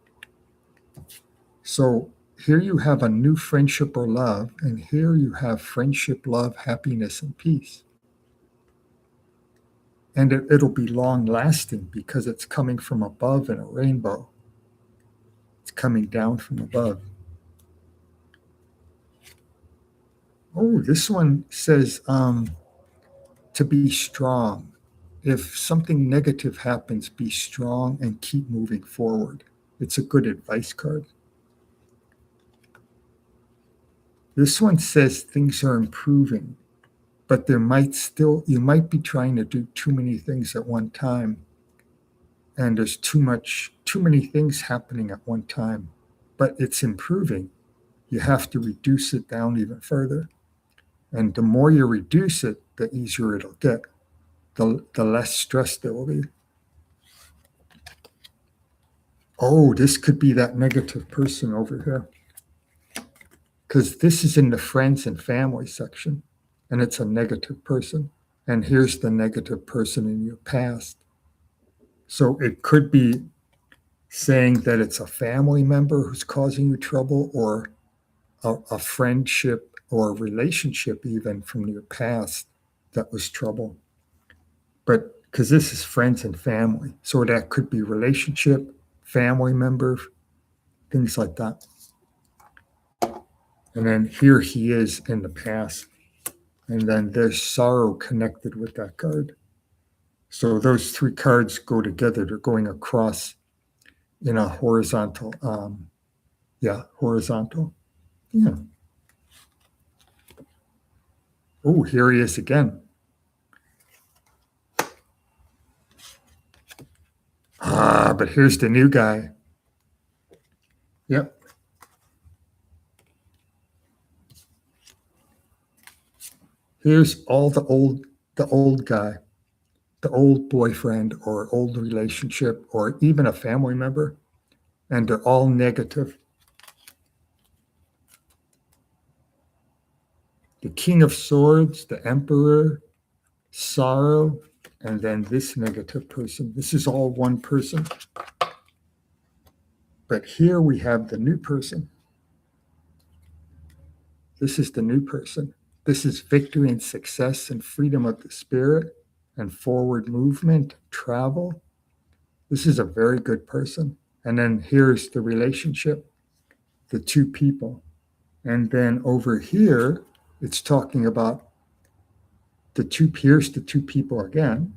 So here you have a new friendship or love, and here you have friendship, love, happiness, and peace. And it'll be long lasting because it's coming from above in a rainbow. It's coming down from above. Oh, this one says to be strong. If something negative happens, be strong and keep moving forward. It's a good advice card. This one says things are improving, but you might be trying to do too many things at one time. And there's too many things happening at one time, but it's improving. You have to reduce it down even further. And the more you reduce it, the easier it'll get, the less stress there will be. Oh, this could be that negative person over here. Because this is in the friends and family section, and it's a negative person. And here's the negative person in your past. So it could be saying that it's a family member who's causing you trouble, or a friendship or a relationship even from your past that was trouble. But because this is friends and family, so that could be relationship, family member, things like that. And then here he is in the past. And then there's sorrow connected with that card. So those three cards go together. They're going across in a horizontal. Horizontal. Yeah. Oh, here he is again. But here's the new guy. Yep. Here's all the old guy, the old boyfriend or old relationship or even a family member, and they're all negative. The King of Swords, the Emperor, sorrow, and then this negative person. This is all one person. But here we have the new person. This is the new person. This is victory and success and freedom of the spirit and forward movement, travel. This is a very good person. And then here's the relationship, the two people. And then over here, it's talking about here's the two people again.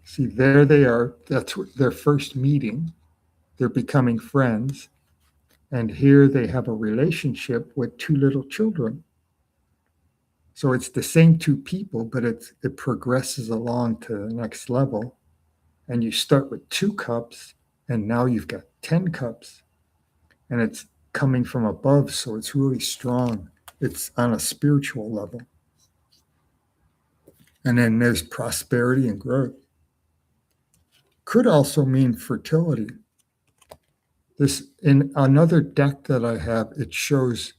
See, there they are. That's their first meeting. They're becoming friends. And here they have a relationship with two little children. So it's the same two people, but it progresses along to the next level. And you start with 2 cups, and now you've got 10 cups. And it's coming from above, so it's really strong. It's on a spiritual level. And then there's prosperity and growth. Could also mean fertility. This, in another deck that I have, it shows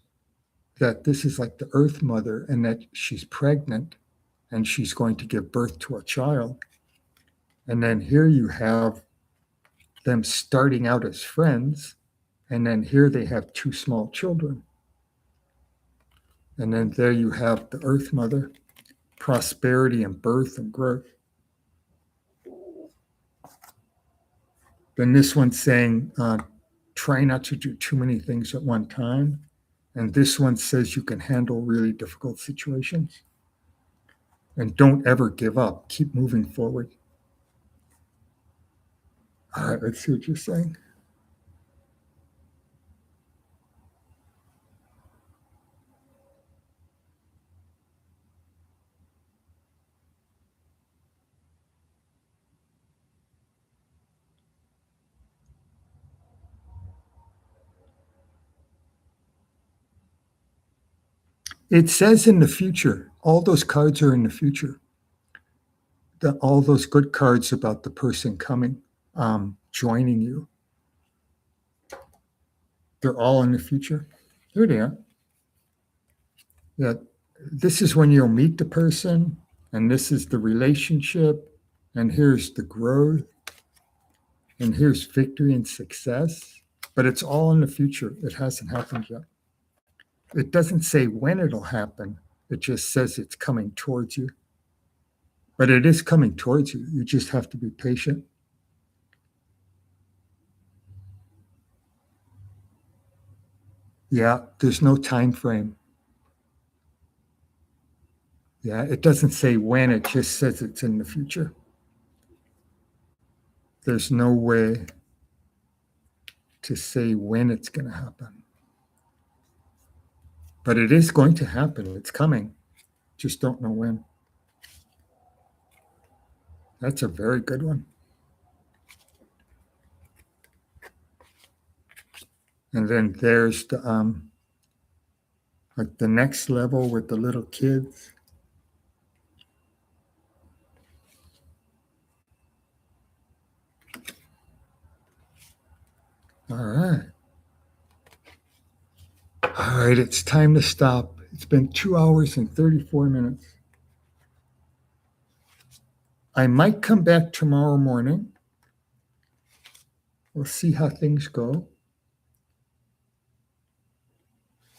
that this is like the Earth Mother and that she's pregnant and she's going to give birth to a child. And then here you have them starting out as friends, and then here they have two small children. And then there you have the Earth Mother, prosperity and birth and growth. Then this one's saying, try not to do too many things at one time. And this one says you can handle really difficult situations. And don't ever give up. Keep moving forward. All right, let's see what you're saying. It says in the future, all those cards are in the future. All those good cards about the person coming, joining you, they're all in the future. Here they are. Yeah, this is when you'll meet the person, and this is the relationship, and here's the growth, and here's victory and success. But it's all in the future. It hasn't happened yet. It doesn't say when it'll happen. It just says it's coming towards you. But it is coming towards you. You just have to be patient. Yeah, there's no time frame. Yeah, it doesn't say when, it just says it's in the future. There's no way to say when it's going to happen. But it is going to happen. It's coming. Just don't know when. That's a very good one. And then there's the like the next level with the little kids. All right. All right, it's time to stop. It's been 2 hours and 34 minutes. I might come back tomorrow morning. We'll see how things go.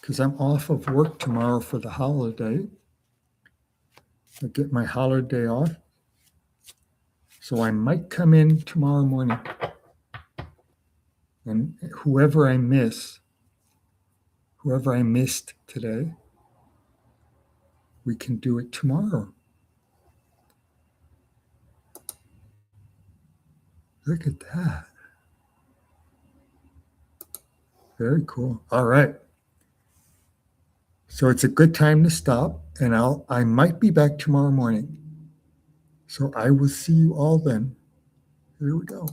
Because I'm off of work tomorrow for the holiday. I get my holiday off. So I might come in tomorrow morning. And whoever I missed today, we can do it tomorrow. Look at that. Very cool. All right. So it's a good time to stop, and I might be back tomorrow morning. So I will see you all then. Here we go.